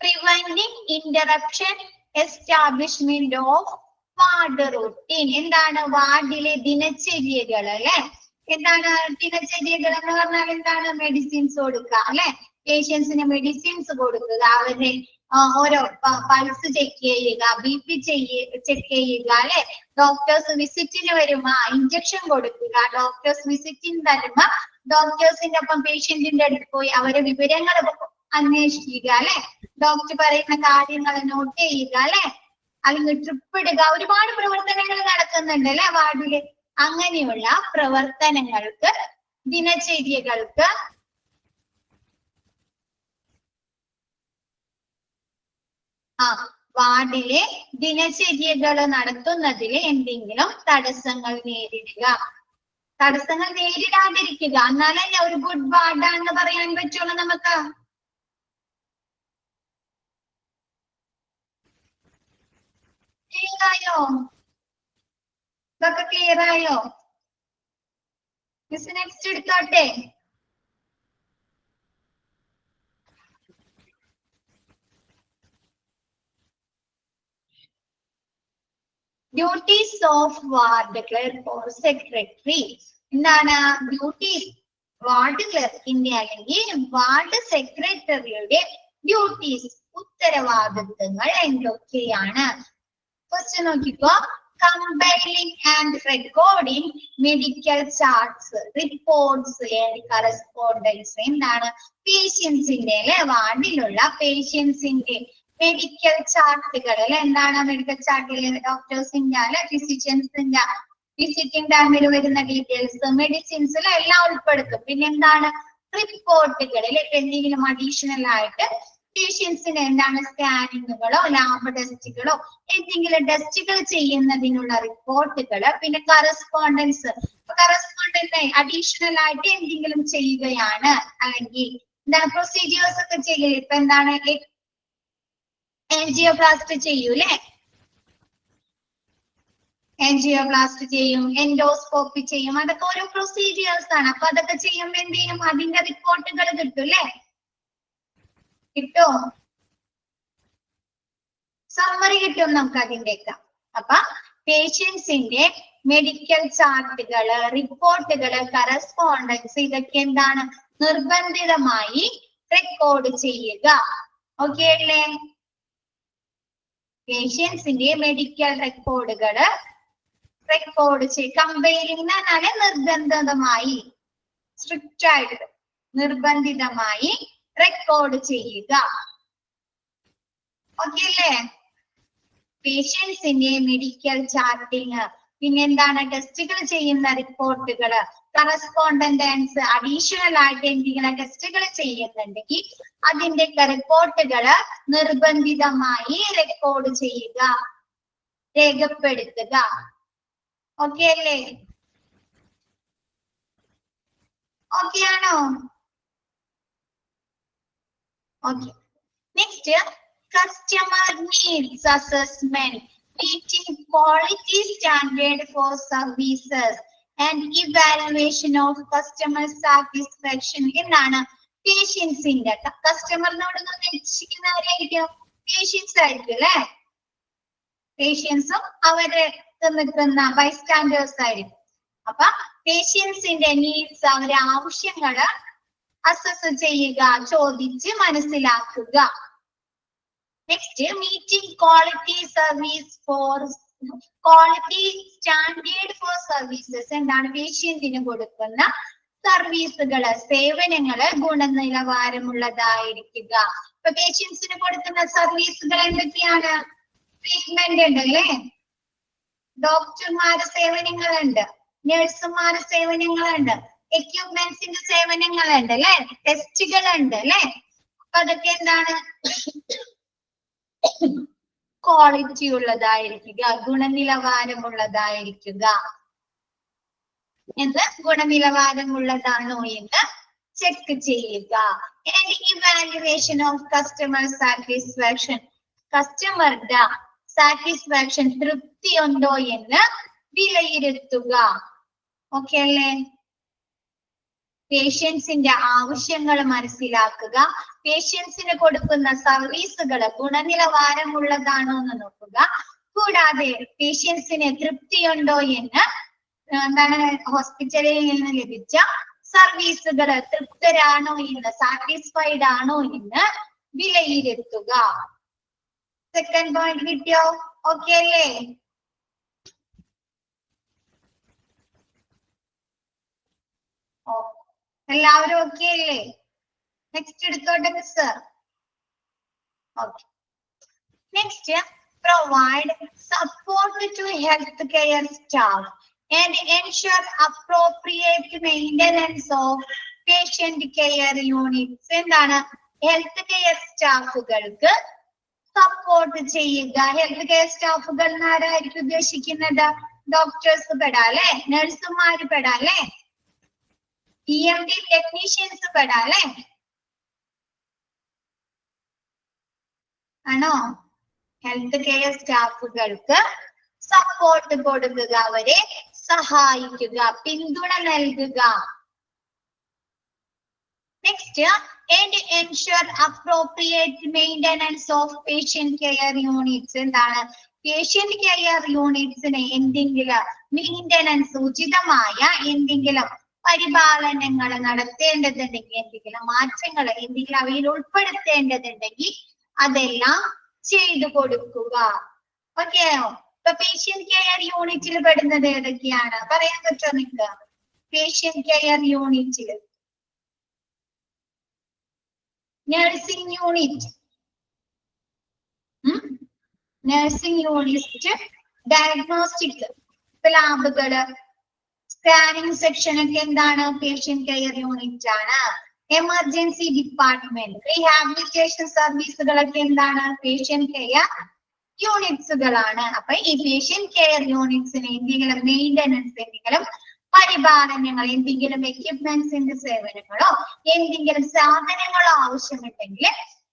Preventing interruption, establishment of ward routine. എന്താണ്, വാർഡിലെ ദിനചര്യകൾ അല്ലെ. എന്താണ് ദിനചര്യകൾ എന്ന് പറഞ്ഞാൽ എന്താണ്, മെഡിസിൻസ് കൊടുക്കുക അല്ലെ, പേഷ്യൻസിന് മെഡിസിൻസ് കൊടുക്കുക, അവരുടെ ഓരോ പൾസ് ചെക്ക് ചെയ്യുക, BP ചെക്ക് ചെയ്യുക അല്ലെ, ഡോക്ടേഴ്സ് വിസിറ്റിന് വരുമ്പോ ഇഞ്ചക്ഷൻ കൊടുക്കുക, ഡോക്ടേഴ്സ് വിസിറ്റിന് തരുമ്പോ ഡോക്ടേഴ്സിന്റെ ഒപ്പം പേഷ്യന്റിന്റെ അടുത്ത് പോയി അവരെ വിവരങ്ങൾ അന്വേഷിക്കുക അല്ലെ, ഡോക്ടർ പറയുന്ന കാര്യങ്ങൾ നോട്ട് ചെയ്യുക അല്ലെ, അല്ലെങ്കിൽ ട്രിപ്പ് ഇടുക, ഒരുപാട് പ്രവർത്തനങ്ങൾ നടക്കുന്നുണ്ട് അല്ലെ വാർഡില്. അങ്ങനെയുള്ള പ്രവർത്തനങ്ങൾക്ക് ദിനചര്യകൾക്ക് വാർഡിലെ ദിനചര്യകൾ നടത്തുന്നതിൽ എന്തെങ്കിലും തടസ്സങ്ങൾ നേരിടുക, തടസ്സങ്ങൾ നേരിടാതിരിക്കുക, എന്നാലല്ലേ ഒരു ഗുഡ് വാർഡാണെന്ന് പറയാൻ പറ്റുള്ളൂ നമുക്ക്. ക്ലിയർ ആയോ? ഇതൊക്കെ ക്ലിയർ ആയോ? മിസ് നെക്സ്റ്റ് എടുത്തോട്ടെ. Duties of ward clerk or secretary. എന്താണ് ഡ്യൂട്ടീസ് വാർഡ് ക്ലർക്കിന്റെ അല്ലെങ്കിൽ വാർഡ് സെക്രട്ടറിയുടെ ഡ്യൂട്ടീസ്, ഉത്തരവാദിത്തങ്ങൾ എന്തൊക്കെയാണ്? ഫസ്റ്റ് നോക്കിക്കോ, compiling and recording medical charts, reports and correspondence. എന്താണ് പേഷ്യൻസിന്റെ അല്ലെ, വാർഡിലുള്ള പേഷ്യൻസിന്റെ മെഡിക്കൽ ചാർട്ടുകൾ അല്ലെ. എന്താണ് മെഡിക്കൽ ചാർട്ടിൽ ഡോക്ടേഴ്സിന്റെ അല്ലെ ഫിസിഷ്യൻസിന്റെ വിസിറ്റിംഗ് ടൈമിൽ വരുന്ന ഡീറ്റെയിൽസ്, മെഡിസിൻസിൽ എല്ലാം ഉൾപ്പെടുത്തും. പിന്നെ എന്താണ് റിപ്പോർട്ടുകളിൽ എന്തെങ്കിലും അഡീഷണൽ ആയിട്ട് പേഷ്യൻസിന് എന്താണ് സ്കാനിങ്ങുകളോ ലാബ് ടെസ്റ്റുകളോ എന്തെങ്കിലും ടെസ്റ്റുകൾ ചെയ്യുന്നതിനുള്ള റിപ്പോർട്ടുകള്. പിന്നെ കറസ്പോണ്ടൻസ്, കറസ്പോണ്ടന്റ് അഡീഷണൽ ആയിട്ട് എന്തെങ്കിലും ചെയ്യുകയാണ് അല്ലെങ്കിൽ എന്താണ് പ്രൊസീജിയേഴ്സ് ഒക്കെ ചെയ്യല്. ഇപ്പൊ എന്താണ് ആൻജിയോപ്ലാസ്റ്റ് ചെയ്യൂലേ, ആൻജിയോപ്ലാസ്റ്റ് ചെയ്യും, എൻഡോസ്കോപ്പി ചെയ്യും, അതൊക്കെ ഓരോ പ്രൊസീജിയേഴ്സ് ആണ്. അപ്പൊ അതൊക്കെ ചെയ്യുമ്പോ എന്ത് ചെയ്യും, അതിന്റെ റിപ്പോർട്ടുകൾ കിട്ടൂല്ലേ, കിട്ടോ, സമ്മറി കിട്ടും നമുക്ക് അതിന്റെയൊക്കെ. അപ്പൊ പേഷ്യൻസിന്റെ മെഡിക്കൽ ചാർട്ടുകള്, റിപ്പോർട്ടുകള്, കറസ്പോണ്ടൻസ് ഇതൊക്കെ എന്താണ് നിർബന്ധിതമായി റെക്കോർഡ് ചെയ്യുക. ഓക്കെ അല്ലേ? പേഷ്യൻസിന്റെ മെഡിക്കൽ റെക്കോർഡുകള് റെക്കോർഡ് ചെയ്യും. കമ്പയറിംഗ് എന്നാണ് നിർബന്ധിതമായി, സ്ട്രിക്റ്റ് ആയിട്ട് നിർബന്ധിതമായി റെക്കോർഡ് ചെയ്യുക. ഓക്കെ അല്ലേ? പേഷ്യൻസിന്റെ മെഡിക്കൽ ചാർട്ടിങ്, പിന്നെ എന്താണ് ടെസ്റ്റുകൾ ചെയ്യുന്ന റിപ്പോർട്ടുകൾ, കറസ്പോണ്ടൻസ് അഡീഷണൽ ആയിട്ട് എന്തെങ്കിലും ടെസ്റ്റുകൾ ചെയ്യുന്നുണ്ടെങ്കിൽ അതിന്റെ റിപ്പോർട്ടുകൾ നിർബന്ധിതമായി റെക്കോർഡ് ചെയ്യുക, രേഖപ്പെടുത്തുക. ഓക്കെ അല്ലേ? ഓക്കെ ആണോ? Okay. Next, customer needs assessment, meeting quality standard for services and evaluation of customer satisfaction. എന്താണ്? പേഷ്യൻസിന്റെ, കസ്റ്റമറിനോട് ഉദ്ദേശിക്കുന്നവരായിരിക്കും പേഷ്യൻസ് ആയിരിക്കും അല്ലെ? പേഷ്യൻസും അവരെ നിൽക്കുന്ന ബൈസ്റ്റാൻഡേഴ്സ് ആയിരിക്കും. അപ്പൊ പേഷ്യൻസിന്റെ നീഡ്സ്, അവരുടെ ആവശ്യങ്ങള് അസസ് ചെയ്യുക, ചോദിച്ച് മനസ്സിലാക്കുക. Next, meeting quality service for quality standard four services. എന്താണ്? പേഷ്യന്റിന് കൊടുക്കുന്ന സർവീസുകള്, സേവനങ്ങള് ഗുണനിലവാരമുള്ളതായിരിക്കുക. ഇപ്പൊ പേഷ്യൻസിന് കൊടുക്കുന്ന സർവീസുകൾ എന്തൊക്കെയാണ്? ട്രീറ്റ്മെന്റ് ഉണ്ട് അല്ലേ? ഡോക്ടർമാരുടെ സേവനങ്ങളുണ്ട്, നഴ്സുമാരുടെ സേവനങ്ങളുണ്ട്, എക്യുപ്മെന്റ്സിന്റെ സേവനങ്ങളുണ്ട് അല്ലെ? ടെസ്റ്റുകളുണ്ട് അല്ലെ? അപ്പൊ അതൊക്കെ എന്താണ്? ക്വാളിറ്റി ഉള്ളതായിരിക്കുക, ഗുണനിലവാരമുള്ളതായിരിക്കുക. എന്ത്? ഗുണനിലവാരമുള്ളതാണോ എന്ന് ചെക്ക് ചെയ്യുക. And evaluation of customer satisfaction, കസ്റ്റമറുടെ സാറ്റിസ്ഫാക്ഷൻ, തൃപ്തി ഉണ്ടോ എന്ന് വിലയിരുത്തുക. ഓക്കെ അല്ലേ? പേഷ്യൻസിന്റെ ആവശ്യങ്ങൾ മനസ്സിലാക്കുക, പേഷ്യൻസിന് കൊടുക്കുന്ന സർവീസുകൾ ഗുണനിലവാരമുള്ളതാണോ എന്ന് നോക്കുക, കൂടാതെ പേഷ്യൻസിന് തൃപ്തിയുണ്ടോ എന്ന്, എന്താണ്, ഹോസ്പിറ്റലിൽ നിന്ന് ലഭിച്ച സർവീസുകൾ തൃപ്തരാണോ എന്ന്, സാറ്റിസ്ഫൈഡ് ആണോ എന്ന് വിലയിരുത്തുക. സെക്കൻഡ് പോയിന്റ് കിട്ടിയോ? ഓക്കെ അല്ലേ? എല്ലാവരും ഓക്കെ അല്ലേ? നെക്സ്റ്റ് എടുത്തോട്ടെ miss. Okay. Next, provide support to health care staff and ensure appropriate maintenance of patient care units. എന്താണ്? ഹെൽത്ത് കെയർ സ്റ്റാഫുകൾക്ക് സപ്പോർട്ട് ചെയ്യുക. ഹെൽത്ത് കെയർ സ്റ്റാഫുകൾ ആരായിരിക്കും ഉദ്ദേശിക്കുന്നത്? ഡോക്ടേഴ്സ് പെടാ അല്ലെ? നഴ്സുമാര് പെടാ അല്ലെ? EMT ടെക്നീഷ്യൻസ് പെടാ അല്ലെ? ആണോ? ഹെൽത്ത് കെയർ സ്റ്റാഫുകൾക്ക് സപ്പോർട്ട് കൊടുക്കുക, അവരെ സഹായിക്കുക, പിന്തുണ നൽകുക. Next, and ensure appropriate maintenance of patient care units. എന്താണ്? പേഷ്യന്റ് കെയർ യൂണിറ്റ്സിന് എന്തെങ്കിലും മെയിൻ്റനൻസ്, ഉചിതമായ എന്തെങ്കിലും പരിപാലനങ്ങൾ നടത്തേണ്ടതുണ്ടെങ്കിൽ, എന്തെങ്കിലും മാറ്റങ്ങൾ എന്തെങ്കിലും അവയിൽ ഉൾപ്പെടുത്തേണ്ടതുണ്ടെങ്കിൽ അതെല്ലാം ചെയ്തു കൊടുക്കുക. ഓക്കെയോ? ഇപ്പൊ പേഷ്യന്റ് കെയർ യൂണിറ്റിൽ പെടുന്നത് ഏതൊക്കെയാണ്? പറയാൻ പറ്റുമോ നിങ്ങൾക്ക്? പേഷ്യന്റ് കെയർ യൂണിറ്റിൽ നഴ്സിംഗ് യൂണിറ്റ്, ഡയഗ്നോസ്റ്റിക് ലാബുകള്, സ്കാനിങ് സെക്ഷൻ ഒക്കെ എന്താണ്? പേഷ്യന്റ് കെയർ യൂണിറ്റ് ആണ്. എമർജൻസി ഡിപ്പാർട്ട്മെന്റ്, റീഹാബിലിറ്റേഷൻ സർവീസുകളൊക്കെ എന്താണ്? പേഷ്യന്റ് കെയർ യൂണിറ്റ്സുകളാണ്. അപ്പൊ ഈ പേഷ്യന്റ് കെയർ യൂണിറ്റ്സിന് എന്തെങ്കിലും മെയിൻ്റനൻസ്, എന്തെങ്കിലും പരിപാലനങ്ങൾ, എന്തെങ്കിലും എക്യുപ്മെന്റ്സിന്റെ സേവനങ്ങളോ എന്തെങ്കിലും സാധനങ്ങളോ ആവശ്യമുണ്ടെങ്കിൽ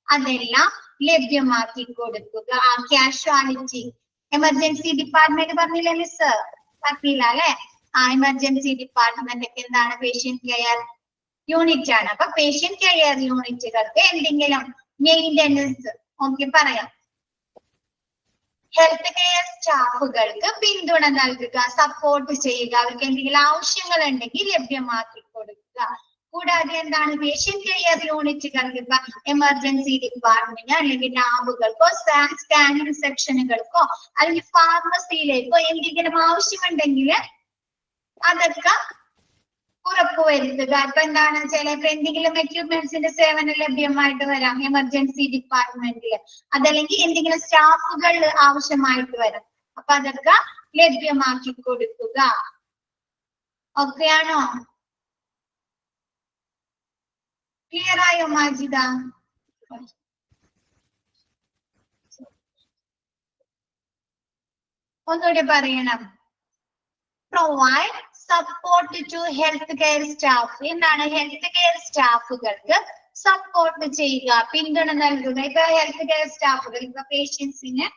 അതെല്ലാം ലഭ്യമാക്കി കൊടുക്കുക. കാഷ്വാലിറ്റി, എമർജൻസി ഡിപ്പാർട്ട്മെന്റ് പറഞ്ഞില്ലേ മിസ്? പറഞ്ഞില്ല അല്ലെ? എമർജൻസി ഡിപ്പാർട്ട്മെന്റ് ഒക്കെ എന്താണ്? പേഷ്യന്റ് കെയർ യൂണിറ്റ് ആണ്. അപ്പൊ പേഷ്യന്റ് കെയർ യൂണിറ്റുകൾക്ക് എന്തെങ്കിലും മെയിൻ്റനൻസ് ഒക്കെ പറയാം. ഹെൽത്ത് കെയർ സ്റ്റാഫുകൾക്ക് പിന്തുണ നൽകുക, സപ്പോർട്ട് ചെയ്യുക, അവർക്ക് എന്തെങ്കിലും ആവശ്യങ്ങൾ ഉണ്ടെങ്കിൽ ലഭ്യമാക്കി കൊടുക്കുക. കൂടാതെ എന്താണ്? പേഷ്യന്റ് കെയർ യൂണിറ്റുകൾക്ക് ഇപ്പൊ എമർജൻസി ഡിപ്പാർട്ട്മെന്റ് അല്ലെങ്കിൽ ലാബുകൾക്കോ സ്കാനിങ് സെക്ഷനുകൾക്കോ അല്ലെങ്കിൽ ഫാർമസിയിലേക്കോ എന്തെങ്കിലും ആവശ്യമുണ്ടെങ്കിൽ അതൊക്കെ ഉറപ്പുവരുത്തുക. ഇപ്പൊ എന്താണ് ചിലപ്പോ എന്തെങ്കിലും എക്യുപ്മെന്റ്സിന്റെ സേവനം ലഭ്യമായിട്ട് വരാം എമർജൻസി ഡിപ്പാർട്ട്മെന്റിൽ, അതല്ലെങ്കിൽ എന്തെങ്കിലും സ്റ്റാഫുകൾ ആവശ്യമായിട്ട് വരാം. അപ്പൊ അതൊക്കെ ലഭ്യമാക്കി കൊടുക്കുക. ഓക്കെ ആണോ? ക്ലിയർ ആയോ മാജിദ? ഒന്നുകൂടി പറയണം. Provide support to health care staff. എന്താണ് ഹെൽത്ത് കെയർ സ്റ്റാഫുകൾക്ക് സപ്പോർട്ട് ചെയ്യുക, പിന്തുണ നൽകുക. ഇപ്പൊ ഹെൽത്ത് കെയർ സ്റ്റാഫുകൾ ഇപ്പൊ പേഷ്യൻസിന്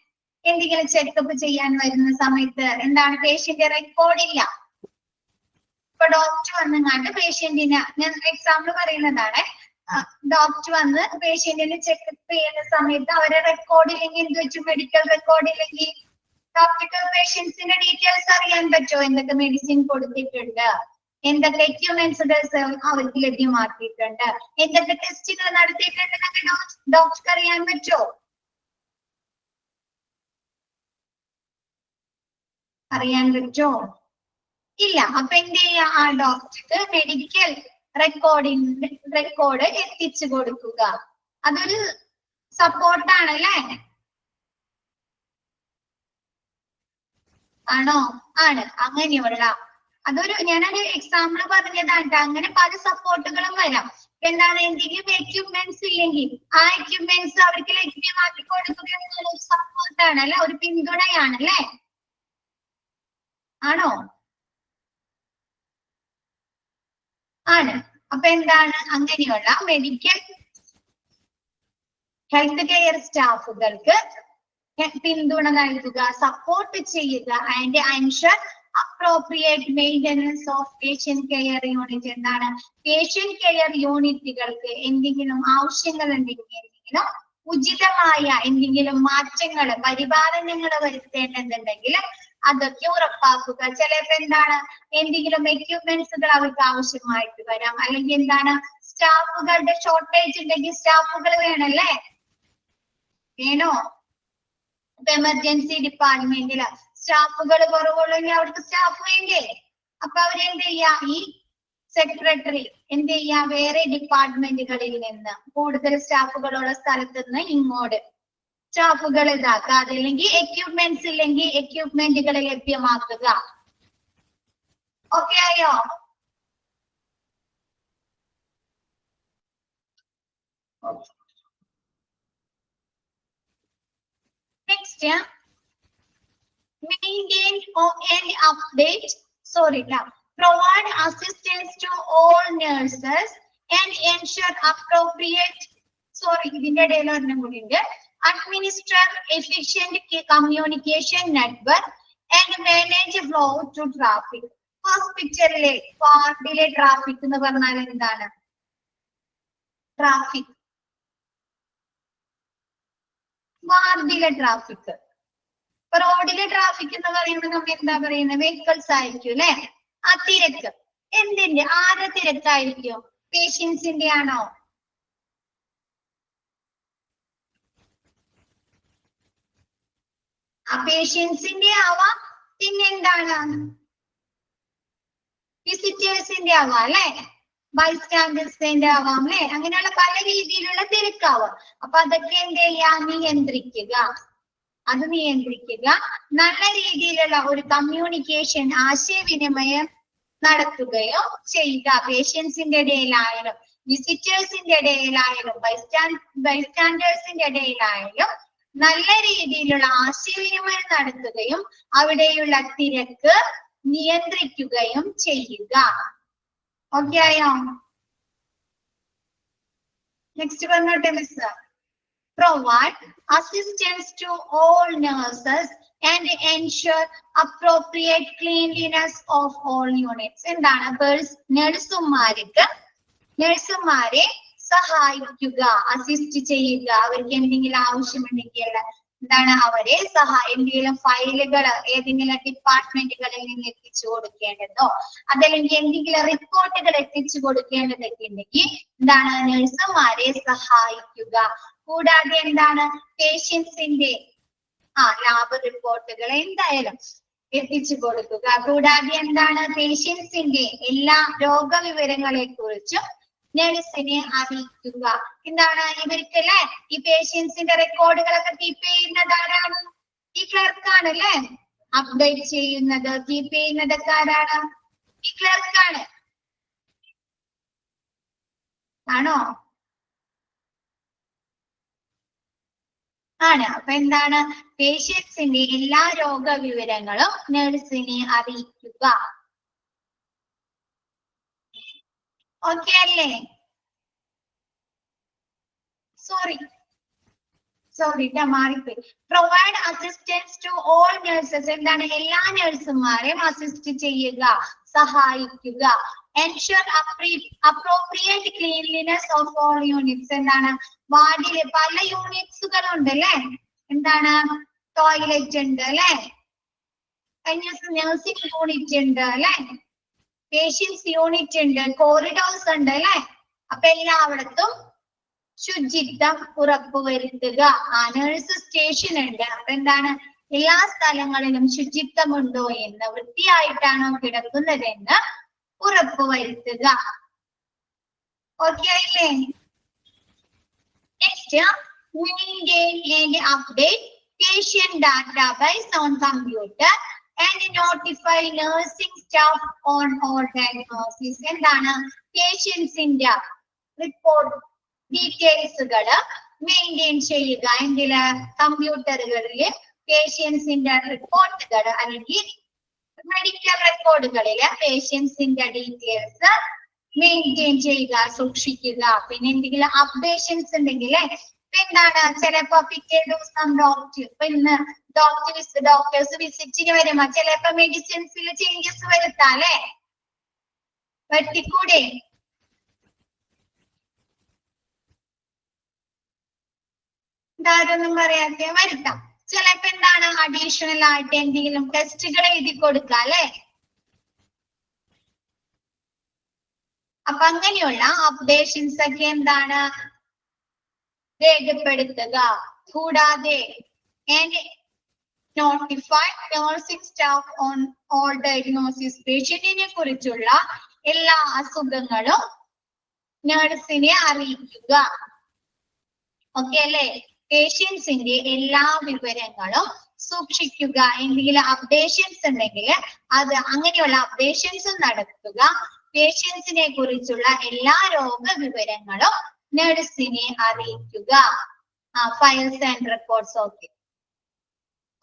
എന്തെങ്കിലും ചെക്കപ്പ് ചെയ്യാൻ വരുന്ന സമയത്ത് എന്താണ് പേഷ്യന്റ് റെക്കോർഡില്ല. ഇപ്പൊ ഡോക്ടർ വന്നങ്ങാണ്ട് പേഷ്യന്റിന്, ഞാൻ എക്സാമ്പിൾ പറയുന്നതാണ്, ഡോക്ടർ വന്ന് പേഷ്യന്റിന് ചെക്കപ്പ് ചെയ്യുന്ന സമയത്ത് അവരെ റെക്കോർഡില്ലെങ്കിൽ എന്ത് വെച്ചു, മെഡിക്കൽ റെക്കോർഡില്ലെങ്കിൽ ഡോക്ടർക്ക് പേഷ്യൻസിന്റെ ഡീറ്റെയിൽസ് അറിയാൻ പറ്റുമോ? എന്തൊക്കെ മെഡിസിൻ കൊടുത്തിട്ടുണ്ട്, എന്തൊക്കെ എക്യുപ്മെന്റ്സുകൾ അവർക്ക് ലഭ്യമാക്കിയിട്ടുണ്ട്, എന്തൊക്കെ ടെസ്റ്റുകൾ നടത്തിയിട്ടുണ്ടെന്നൊക്കെ ഡോക്ടർക്ക് അറിയാൻ പറ്റുമോ? അറിയാൻ പറ്റുമോ? ഇല്ല. അപ്പൊ എന്ത് ചെയ്യാ, ആ ഡോക്ടർക്ക് മെഡിക്കൽ റെക്കോർഡ് എത്തിച്ചു കൊടുക്കുക. അതൊരു സപ്പോർട്ടാണ് അല്ലേ? ആണോ? ആണ്. അങ്ങനെയുള്ള അതൊരു ഞാനൊരു എക്സാമ്പിൾ പറഞ്ഞതാണ്. അങ്ങനെ പല സപ്പോർട്ടുകളും വരാം. എന്താണ് എന്തെങ്കിലും എക്യുപ്മെന്റ്സ് ഇല്ലെങ്കിൽ ആ എക്യുപ്മെന്റ്സ് അവർക്ക് ലഭ്യമാക്കി കൊടുക്കുക എന്നുള്ളൊരു സപ്പോർട്ടാണ് അല്ലെ, ഒരു പിന്തുണയാണ് അല്ലേ? ആണോ? ആണ്. അപ്പൊ എന്താണ് അങ്ങനെയുള്ള മെഡിക്കൽ ഹെൽത്ത് കെയർ സ്റ്റാഫുകൾക്ക് പിന്തുണ നൽകുക, സപ്പോർട്ട് ചെയ്യുക. And ensure appropriate maintenance of patient care unit. എന്താണ് പേഷ്യന്റ് കെയർ യൂണിറ്റുകൾക്ക് എന്തെങ്കിലും ആവശ്യങ്ങൾ ഉണ്ടെങ്കിൽ, എന്തെങ്കിലും ഉചിതമായ എന്തെങ്കിലും മാറ്റങ്ങൾ പരിപാലനങ്ങൾ വരുത്തേണ്ടതുണ്ടെങ്കിൽ അതൊക്കെ ഉറപ്പാക്കുക. ചിലപ്പോ എന്താണ് എന്തെങ്കിലും എക്യുപ്മെന്റ്സുകൾ അവർക്ക് ആവശ്യമായിട്ട് വരാം, അല്ലെങ്കിൽ എന്താണ് സ്റ്റാഫുകളുടെ ഷോർട്ടേജ് ഉണ്ടെങ്കിൽ സ്റ്റാഫുകൾ വേണല്ലേ? വേണോ? ഇപ്പൊ എമർജൻസി ഡിപ്പാർട്ട്മെന്റില് സ്റ്റാഫുകൾ കുറവുള്ളെങ്കിൽ അവർക്ക് സ്റ്റാഫ് വേണ്ടേ? അപ്പൊ അവരെന്ത് ചെയ്യാ, ഈ സെക്രട്ടറി എന്ത് ചെയ്യാ, വേറെ ഡിപ്പാർട്ട്മെന്റുകളിൽ നിന്ന് കൂടുതൽ സ്റ്റാഫുകളുള്ള സ്ഥലത്ത് നിന്ന് ഇങ്ങോട്ട് സ്റ്റാഫുകൾ ഇതാക്കുക. അതല്ലെങ്കിൽ എക്യുപ്മെന്റ്സ് ഇല്ലെങ്കിൽ എക്യുപ്മെന്റുകൾ ലഭ്യമാക്കുക. ഓക്കെ ആയോ? Next, maintain and update. Provide assistance to all nurses and ensure appropriate. ഇതിന്റെ ഇടയിൽ ഒരെണ്ണം കൂടി ഉണ്ട്. Administer efficient communication network and manage flow to traffic. ഹോസ്പിറ്റലിലെ വാർഡിലെ ട്രാഫിക് എന്ന് പറഞ്ഞാൽ എന്താണ്? ട്രാഫിക്, വാർഡിലെ ട്രാഫിക്. റോഡിലെ ട്രാഫിക് എന്ന് പറയുമ്പോൾ നമ്മൾ എന്താ പറയുന്നത്? വെഹിക്കിൾസ് ആയിരിക്കും അല്ലെ? ആ തിരക്ക് എന്തിന്റെ, ആരുടെ തിരക്കായിരിക്കും? പേഷ്യൻസിന്റെ ആണോ? ആ പേഷ്യൻസിന്റെ ആവാം, പിന്നെന്താണ് വിസിറ്റേഴ്സിന്റെ ആവാം അല്ലെ, ബൈസ്റ്റാൻഡേഴ്സിന്റെ ആവാം അല്ലെ, അങ്ങനെയുള്ള പല രീതിയിലുള്ള തിരക്കാവാം. അപ്പൊ അതൊക്കെ എന്ത് ചെയ്യാ, നിയന്ത്രിക്കുക. അത് നിയന്ത്രിക്കുക. നല്ല രീതിയിലുള്ള ഒരു കമ്മ്യൂണിക്കേഷൻ, ആശയവിനിമയം നടത്തുകയോ ചെയ്യുക. പേഷ്യൻസിന്റെ ഇടയിലായാലും വിസിറ്റേഴ്സിന്റെ ഇടയിലായാലും ബൈസ്റ്റാൻഡേഴ്സിന്റെ ഇടയിലായാലും നല്ല രീതിയിലുള്ള ആശയവിനിമയം നടത്തുകയും അവിടെയുള്ള തിരക്ക് നിയന്ത്രിക്കുകയും ചെയ്യുക. ഓക്കെ ആയോ? നെക്സ്റ്റ് പറഞ്ഞോട്ടെ miss. Provide assistance to all nurses and ensure appropriate cleanliness of all units. എന്താണ് നഴ്സുമാരെ സഹായിക്കുക, അസിസ്റ്റ് ചെയ്യുക. അവർക്ക് എന്തെങ്കിലും ആവശ്യമുണ്ടെങ്കിൽ എന്താണ് അവരെ എന്തെങ്കിലും ഫയലുകൾ ഏതെങ്കിലും ഡിപ്പാർട്ട്മെന്റുകളിൽ നിന്ന് എത്തിച്ചു കൊടുക്കേണ്ടതോ അതല്ലെങ്കിൽ എന്തെങ്കിലും റിപ്പോർട്ടുകൾ എത്തിച്ചു കൊടുക്കേണ്ടതൊക്കെ ഉണ്ടെങ്കിൽ എന്താണ് നഴ്സുമാരെ സഹായിക്കുക. കൂടാതെ എന്താണ് പേഷ്യൻസിന്റെ ലാബ് റിപ്പോർട്ടുകൾ എന്തായാലും എത്തിച്ചു കൊടുക്കുക. കൂടാതെ എന്താണ് പേഷ്യൻസിന്റെ എല്ലാ രോഗവിവരങ്ങളെ കുറിച്ചും നഴ്സിനെ അറിയിക്കുക. എന്താണ് ഇവർക്ക് അല്ലെ ഈ പേഷ്യൻസിന്റെ റെക്കോർഡുകളൊക്കെ കീപ്പ് ചെയ്യുന്നത് ആരാണ്? ഈ ക്ലർക്കാണ് അല്ലെ. അപ്ഡേറ്റ് ചെയ്യുന്നത് കീപ്പ് ചെയ്യുന്നതൊക്കെ ആരാണ്? ഈ ക്ലർക്കാണ്. ആണോ? ആണ്. അപ്പൊ എന്താണ് പേഷ്യൻസിന്റെ എല്ലാ രോഗവിവരങ്ങളും നഴ്സിനെ അറിയിക്കുക. ഓക്കെ അല്ലേ? സോറി മാറിപ്പോയി. Provide assistance to all nurses. എന്താണ് എല്ലാ നഴ്സുമാരെയും അസിസ്റ്റ് ചെയ്യുക, സഹായിക്കുക. Ensure appropriate cleanliness of all units. എന്താണ് വാർഡില് പല യൂണിറ്റ്സുകൾ ഉണ്ട് അല്ലെ. എന്താണ് ടോയ്ലറ്റ് ഉണ്ട് അല്ലെ, നഴ്സിംഗ് യൂണിറ്റ് ഉണ്ട് അല്ലെ, പേഷ്യൻസ് യൂണിറ്റ് ഉണ്ട്, കോറിഡോർസ് ഉണ്ട് അല്ലെ. അപ്പൊ എല്ലായിടത്തും ശുചിത്വം ഉറപ്പുവരുത്തുക. നഴ്സ് സ്റ്റേഷൻ ഉണ്ട്. അപ്പൊ എന്താണ് എല്ലാ സ്ഥലങ്ങളിലും ശുചിത്വമുണ്ടോ എന്ന്, വൃത്തിയായിട്ടാണോ കിടക്കുന്നതെന്ന് ഉറപ്പുവരുത്തുക. ഓക്കെ ആയില്ലേ? Next, maintain and update patient database on computer and notify nursing staff on all diagnosis. എന്താണ് പേഷ്യൻസിന്റെ റിപ്പോർട്ട് ഡീറ്റെയിൽസുകൾ മെയിൻറ്റെയിൻ ചെയ്യുക. എന്തില്? കമ്പ്യൂട്ടറുകളില് പേഷ്യൻസിന്റെ റിപ്പോർട്ടുകൾ അല്ലെങ്കിൽ മെഡിക്കൽ റെക്കോർഡുകളില് പേഷ്യൻസിന്റെ ഡീറ്റെയിൽസ് മെയിൻറ്റെയിൻ ചെയ്യുക, സൂക്ഷിക്കുക. പിന്നെ എന്തെങ്കിലും അപ്ഡേഷൻസ് ഉണ്ടെങ്കിൽ എന്താണ് ചിലപ്പോ പിറ്റേ ദിവസം ഇന്ന് ഡോക്ടേഴ്സ് വിസിറ്റിന് വരുമ്പോ ചിലപ്പോ മെഡിസിൻസിൽ ചേഞ്ചസ് വരുത്താല്ലേ, വരുത്തിക്കൂടെ? ഇതാരൊന്നും പറയാതെ വരുത്താം. ചിലപ്പോ എന്താണ് അഡീഷണൽ ആയിട്ട് എന്തെങ്കിലും ടെസ്റ്റുകൾ എഴുതി കൊടുക്കാം അല്ലെ. അപ്പൊ അങ്ങനെയുള്ള അപ്ഡേഷൻസ് ഒക്കെ എന്താണ് രേഖപ്പെടുത്തുക. കൂടാതെ notify nursing staff on all diagnosis. പേഷ്യന്റിനെ കുറിച്ചുള്ള എല്ലാ അസുഖങ്ങളും നഴ്സിനെ അറിയിക്കുക. ഓക്കെ അല്ലെ? പേഷ്യൻസിന്റെ എല്ലാ വിവരങ്ങളും സൂക്ഷിക്കുക. എന്തെങ്കിലും അപ്ഡേഷൻസ് ഉണ്ടെങ്കിൽ അത് അങ്ങനെയുള്ള അപ്ഡേഷൻസ് നടത്തുക. പേഷ്യൻസിനെ കുറിച്ചുള്ള എല്ലാ രോഗവിവരങ്ങളും നഴ്സിനെ അറിയിക്കുക. Files and records. ഓക്കെ.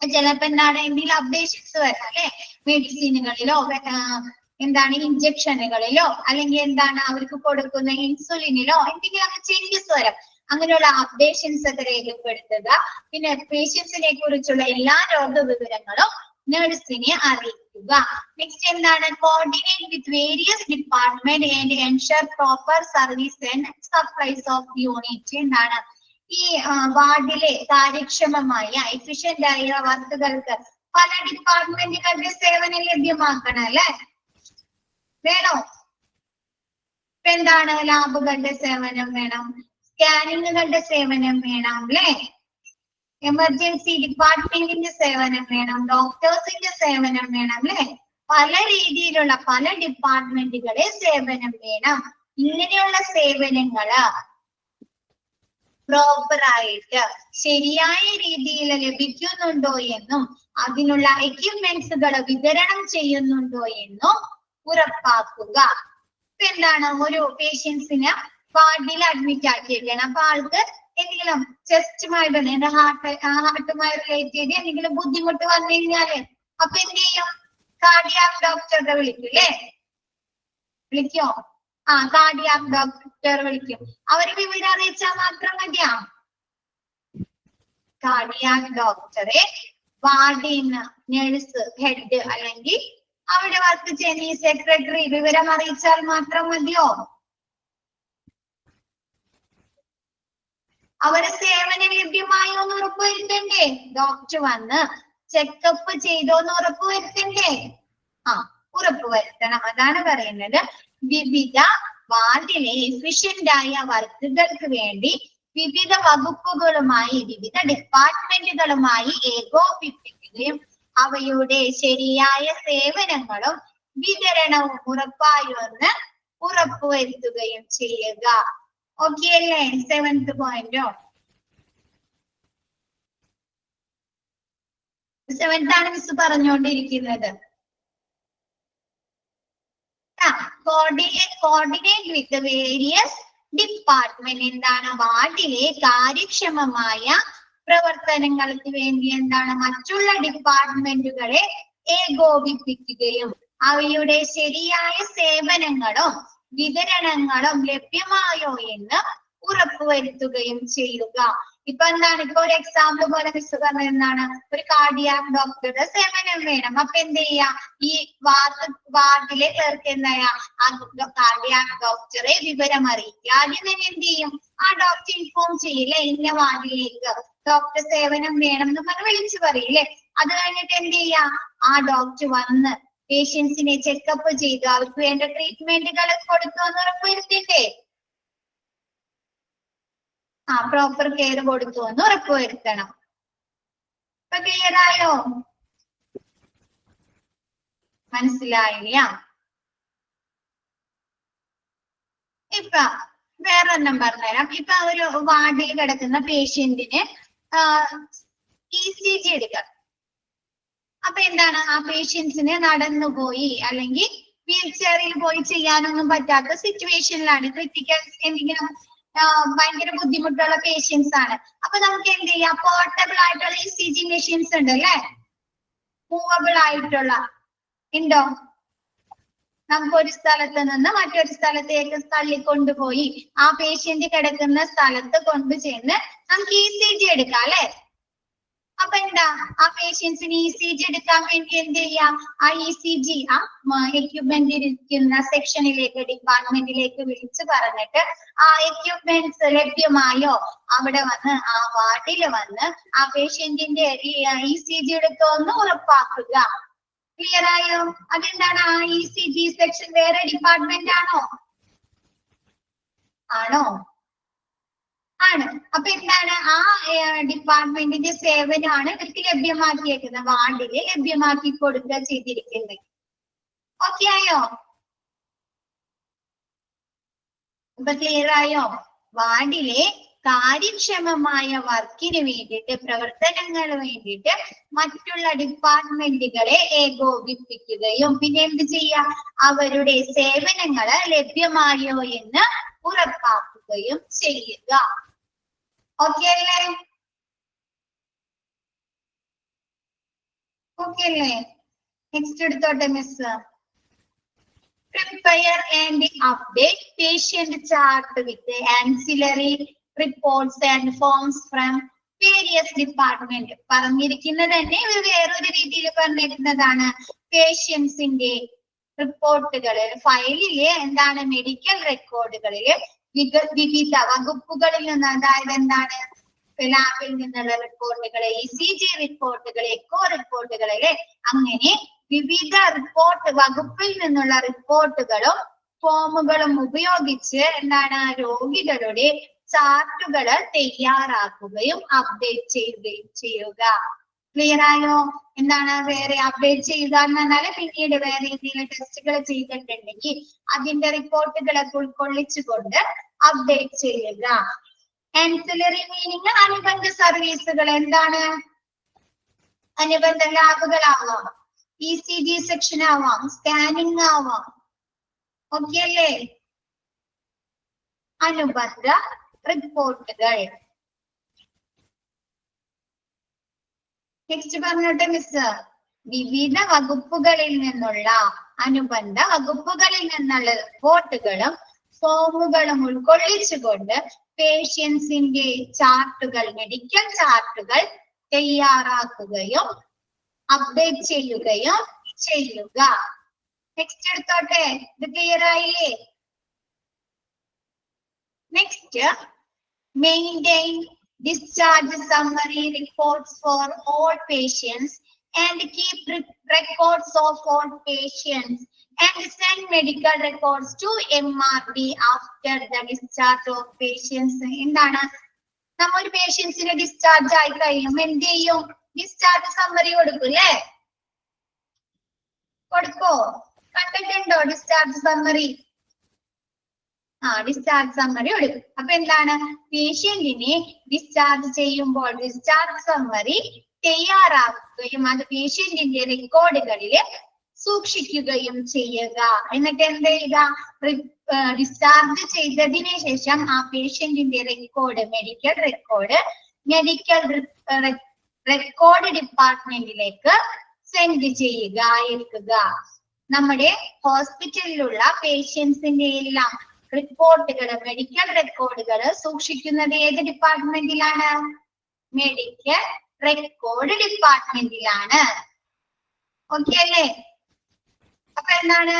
ചിലപ്പോ എന്താണ് എന്തെങ്കിലും അപ്ഡേഷൻസ് വരാം അല്ലെ, മെഡിസിനുകളിലോ എന്താണ് ഇഞ്ചക്ഷനുകളിലോ അല്ലെങ്കിൽ എന്താണ് അവർക്ക് കൊടുക്കുന്ന ഇൻസുലിനിലോ എന്തെങ്കിലും ചേഞ്ചസ് വരാം. അങ്ങനെയുള്ള അപ്ഡേഷൻസ് ഒക്കെ രേഖപ്പെടുത്തുക. പിന്നെ പേഷ്യൻസിനെ കുറിച്ചുള്ള എല്ലാ രോഗവിവരങ്ങളും നഴ്സിനെ അറിയിക്കുക. നെക്സ്റ്റ് എന്താണ് coordinate with various department and ensure proper service and supplies of unit. എന്താണ് ഈ വാർഡിലെ കാര്യക്ഷമമായ എഫിഷ്യന്റ് ആയ വർക്കുകൾക്ക് പല ഡിപ്പാർട്ട്മെന്റുകളുടെ സേവനം ലഭ്യമാക്കണം അല്ലെ, വേണോ? എന്താണ് ലാബുകളുടെ സേവനം വേണം, സ്കാനിങ്ങുകളുടെ സേവനം വേണം അല്ലെ, എമർജൻസി ഡിപ്പാർട്ട്മെന്റിന്റെ സേവനം വേണം, ഡോക്ടേഴ്സിന്റെ സേവനം വേണം അല്ലെ. പല രീതിയിലുള്ള പല ഡിപ്പാർട്ട്മെന്റുകളെ സേവനം വേണം. ഇങ്ങനെയുള്ള സേവനങ്ങള് പ്രോപ്പറായിട്ട് ശരിയായ രീതിയിൽ ലഭിക്കുന്നുണ്ടോ എന്നും അതിനുള്ള എക്യുപ്മെന്റ്സുകൾ വിതരണം ചെയ്യുന്നുണ്ടോ എന്നും ഉറപ്പാക്കുക. എന്താണ് ഒരു പേഷ്യൻസിന് വാർഡിൽ അഡ്മിറ്റ് ആക്കിയിരിക്കണം. അപ്പൊ ആൾക്ക് എന്തെങ്കിലും ചെസ്റ്റുമായി ഹാർട്ടുമായി റിലേറ്റ് ചെയ്ത് എന്തെങ്കിലും ബുദ്ധിമുട്ട് വന്നു കഴിഞ്ഞാല് അപ്പൊ എന്ത് ചെയ്യും? കാർഡിയാക് ഡോക്ടറെ വിളിക്കൂല്ലേ? വിളിക്കോ? കാർഡിയാക് ഡോക്ടർ വിളിക്കും. അവര് വിവരം അറിയിച്ചാൽ മാത്രം മതിയാ? കാർഡിയാക് ഡോക്ടറെ വാർഡിന് നഴ്സ് ഹെഡ് അല്ലെങ്കിൽ അവിടെ വർക്ക് ചെയ്യുന്ന ഈ സെക്രട്ടറി വിവരം അറിയിച്ചാൽ മാത്രം മതിയോ? അവര് സേവനം ലഭ്യമായോ എന്ന് ഉറപ്പുവരുത്തണ്ടേ? ഡോക്ടർ വന്ന് ചെക്കപ്പ് ചെയ്തോന്ന് ഉറപ്പുവരുത്തണ്ടേ? ഉറപ്പുവരുത്തണം. അതാണ് പറയുന്നത് വിവിധ വാർഡിലെ എഫിഷ്യന്റ് ആയ വർക്കുകൾക്ക് വേണ്ടി വിവിധ വകുപ്പുകളുമായി വിവിധ ഡിപ്പാർട്ട്മെന്റുകളുമായി ഏകോപിപ്പിക്കുകയും അവയുടെ ശരിയായ സേവനങ്ങളും വിതരണവും ഉറപ്പുവരുത്തുകയും ചെയ്യുക. ഓക്കെ അല്ലേ? 7th പോയിന്റോ 7th ആണ് മിസ് പറഞ്ഞുകൊണ്ടിരിക്കുന്നത്. കോർഡിനേറ്റ് വിത്ത് വേരിയസ് ഡിപ്പാർട്ട്മെന്റ് എന്താണ്? വാർഡിലെ കാര്യക്ഷമമായ പ്രവർത്തനങ്ങൾക്ക് വേണ്ടി എന്താണ്? മറ്റുള്ള ഡിപ്പാർട്ട്മെന്റുകളെ ഏകോപിപ്പിക്കുകയും അവയുടെ ശരിയായ സേവനങ്ങളും വിതരണങ്ങളും ലഭ്യമായോ എന്ന് ഉറപ്പുവരുത്തുകയും ചെയ്യുക. ഇപ്പൊ എന്താണ്? ഇപ്പൊ ഒരു എക്സാമ്പിൾ പോലെ മിസ് പറഞ്ഞത് എന്താണ്? ഒരു കാർഡിയാക് ഡോക്ടറുടെ സേവനം വേണം. അപ്പൊ എന്ത് ചെയ്യാ? ഈ വാർഡിലെ പേർക്ക് എന്താ ആ കാർഡിയാക് ഡോക്ടറെ വിവരം അറിയിക്കുക. ആദ്യം തന്നെ എന്ത് ചെയ്യും? ആ ഡോക്ടർ ഇൻഫോം ചെയ്യില്ലേ, ഇന്ന വാർഡിലേക്ക് ഡോക്ടർ സേവനം വേണം എന്ന് പറഞ്ഞ് വിളിച്ചു പറയില്ലേ. അത് കഴിഞ്ഞിട്ട് എന്ത് ചെയ്യാ? ആ ഡോക്ടർ വന്ന് പേഷ്യൻസിനെ ചെക്കപ്പ് ചെയ്തു അവർക്ക് വേണ്ട ട്രീറ്റ്മെന്റുകൾ കൊടുത്തു എന്ന് ഉറപ്പുവരുത്തിണ്ടേ? പ്രോപ്പർ കെയർ കൊടുത്തു എന്ന് ഉറപ്പുവരുത്തണം. ഇപ്പൊ ക്ലിയർ ആയോ? മനസ്സിലായില്ല? ഇപ്പൊ വേറൊരെണ്ണം പറഞ്ഞുതരാം. ഇപ്പൊ ഒരു വാർഡിൽ കിടക്കുന്ന പേഷ്യന്റിന് ECG എടുക്കാം. അപ്പൊ എന്താണ്? ആ പേഷ്യൻസിന് നടന്നുപോയി അല്ലെങ്കിൽ വീൽ ചെയറിൽ പോയി ചെയ്യാനൊന്നും പറ്റാത്ത സിറ്റുവേഷനിലാണ്, ക്രിട്ടിക്കൽ എന്തെങ്കിലും ഭയങ്കര ബുദ്ധിമുട്ടുള്ള പേഷ്യൻസ് ആണ്. അപ്പൊ നമുക്ക് എന്ത് ചെയ്യാം? പോർട്ടബിൾ ആയിട്ടുള്ള ECG മെഷീൻസ് ഉണ്ട് അല്ലെ? മൂവബിൾ ആയിട്ടുള്ള ഉണ്ടോ? നമുക്ക് ഒരു സ്ഥലത്ത് നിന്ന് മറ്റൊരു സ്ഥലത്തേക്ക് തള്ളിക്കൊണ്ടുപോയി ആ പേഷ്യന്റ് കിടക്കുന്ന സ്ഥലത്ത് കൊണ്ടുചെന്ന് നമുക്ക് ECG എടുക്കാം അല്ലെ? അപ്പൊ എന്താ? ആ പേഷ്യൻസിന് ECG എടുക്കാൻ വേണ്ടി എന്ത് ചെയ്യാം? ആ ECG എക്യുപ്മെന്റ് ഇരിക്കുന്ന സെക്ഷനിലേക്ക് ഡിപ്പാർട്ട്മെന്റിലേക്ക് വിളിച്ചു പറഞ്ഞിട്ട് ആ എക്യുപ്മെന്റ്സ് ലഭ്യമായോ അവിടെ വന്ന് ആ വാർഡിൽ വന്ന് ആ പേഷ്യന്റിന്റെ ECG എടുത്തോന്ന് ഉറപ്പാക്കുക. ക്ലിയർ ആയോ? അതെന്താണ്? ആ ECG സെക്ഷൻ വേറെ ഡിപ്പാർട്ട്മെന്റ് ആണോ? ആണ്. അപ്പൊ എന്താണ്? ആ ഡിപ്പാർട്ട്മെന്റിന്റെ സേവനമാണ് ഇവർക്ക് ലഭ്യമാക്കിയേക്കുന്നത്, വാർഡില് ലഭ്യമാക്കി കൊടുക്കുക ചെയ്തിരിക്കുന്നത്. ഓക്കെ ആയോ? ഇപ്പൊ ക്ലിയർ ആയോ? വാർഡിലെ കാര്യക്ഷമമായ വർക്കിന് വേണ്ടിയിട്ട് പ്രവർത്തനങ്ങൾ വേണ്ടിയിട്ട് മറ്റുള്ള ഡിപ്പാർട്ട്മെന്റുകളെ ഏകോപിപ്പിക്കുകയും പിന്നെ എന്ത് ചെയ്യാം? അവരുടെ സേവനങ്ങള് ലഭ്യമായോ എന്ന് ഉറപ്പാക്കുകയും ചെയ്യുക. ഓക്കെ അല്ലേ? ഓക്കെ അല്ലേ? നെക്സ്റ്റ് എടുത്തോട്ടെ miss. Prepare and update patient chart with ancillary reports and forms from various department. പറഞ്ഞിരിക്കുന്നത് തന്നെ വേറൊരു രീതിയിൽ പറഞ്ഞിരിക്കുന്നതാണ്. പേഷ്യൻസിന്റെ റിപ്പോർട്ടുകളിൽ ഫയലില് എന്താണ്? മെഡിക്കൽ റെക്കോർഡുകളില് വിവിധ വകുപ്പുകളിൽ നിന്ന്, അതായത് എന്താണ്? ലാബിൽ നിന്നുള്ള റിപ്പോർട്ടുകള്, ECG റിപ്പോർട്ടുകൾ, എക്കോ റിപ്പോർട്ടുകളില് അങ്ങനെ വിവിധ റിപ്പോർട്ട് വകുപ്പിൽ നിന്നുള്ള റിപ്പോർട്ടുകളും ഫോമുകളും ഉപയോഗിച്ച് എന്താണ്? രോഗികളുടെ ചാർട്ടുകൾ തയ്യാറാക്കുകയും അപ്ഡേറ്റ് ചെയ്യുകയും ചെയ്യുക. ക്ലിയർ ആയോ? എന്താണ് വേറെ അപ്ഡേറ്റ് ചെയ്യുക എന്ന് പറഞ്ഞാല് പിന്നീട് വേറെ എന്തെങ്കിലും ടെസ്റ്റുകൾ ചെയ്തിട്ടുണ്ടെങ്കിൽ അതിന്റെ റിപ്പോർട്ടുകളൊക്കെ ഉൾക്കൊള്ളിച്ചുകൊണ്ട് അപ്ഡേറ്റ് ചെയ്യുക. ആൻസിലറി മീനിങ് അനുബന്ധ സർവീസുകൾ. എന്താണ്? അനുബന്ധ ലാബുകളാവാം, ECG സെക്ഷൻ ആവാം, സ്കാനിങ് ആവാം. ഓക്കെ അല്ലേ? അനുബന്ധ റിപ്പോർട്ടുകൾ. നെക്സ്റ്റ് പറഞ്ഞോട്ടെ മിസ്. വിവിധ വകുപ്പുകളിൽ നിന്നുള്ള അനുബന്ധ വകുപ്പുകളിൽ നിന്നുള്ള റിപ്പോർട്ടുകളും ഫോമുകളും ഉൾക്കൊള്ളിച്ചുകൊണ്ട് പേഷ്യൻസിന്റെ ചാർട്ടുകൾ, മെഡിക്കൽ ചാർട്ടുകൾ തയ്യാറാക്കുകയും അപ്ഡേറ്റ് ചെയ്യുകയും ചെയ്യുക. നെക്സ്റ്റ് എടുത്തോട്ടെ. ഇത് ക്ലിയർ ആയില്ലേ? Next, maintain discharge summary reports for all patients and keep records of all patients and send medical records to MRD after the discharge of patients. എന്താണ്? നമ്മൾ പേഷ്യൻസിനെ ഡിസ്ചാർജ് ആയി കഴിയും എന്ത് ചെയ്യും? ഡിസ്ചാർജ് സമ്മറി കൊടുക്കും അല്ലേ? കൊടുക്കോ? കണ്ടിട്ടുണ്ടോ ഡിസ്ചാർജ് സമ്മറി? ഡിസ്ചാർജ് സമ്മറി കൊടുക്കും. അപ്പൊ എന്താണ്? പേഷ്യന്റിനെ ഡിസ്ചാർജ് ചെയ്യുമ്പോൾ ഡിസ്ചാർജ് സമ്മറി തയ്യാറാക്കുകയും അത് പേഷ്യന്റിന്റെ റെക്കോർഡുകളിൽ സൂക്ഷിക്കുകയും ചെയ്യുക. എന്നിട്ട് എന്ത് ചെയ്യുക? ഡിസ്ചാർജ് ചെയ്തതിനു ശേഷം ആ പേഷ്യന്റിന്റെ റെക്കോർഡ്, മെഡിക്കൽ റെക്കോർഡ് ഡിപ്പാർട്ട്മെന്റിലേക്ക് സെൻഡ് ചെയ്യുക, അയക്കുക. നമ്മുടെ ഹോസ്പിറ്റലിലുള്ള പേഷ്യൻസിന്റെ എല്ലാം റിപ്പോർട്ടുകൾ, മെഡിക്കൽ റെക്കോർഡുകൾ സൂക്ഷിക്കുന്നത് ഏത് ഡിപ്പാർട്ട്മെന്റിലാണ്? മെഡിക്കൽ റെക്കോർഡ് ഡിപ്പാർട്ട്മെന്റിലാണ്. ഓക്കെ അല്ലേ? അപ്പൊ എന്താണ്?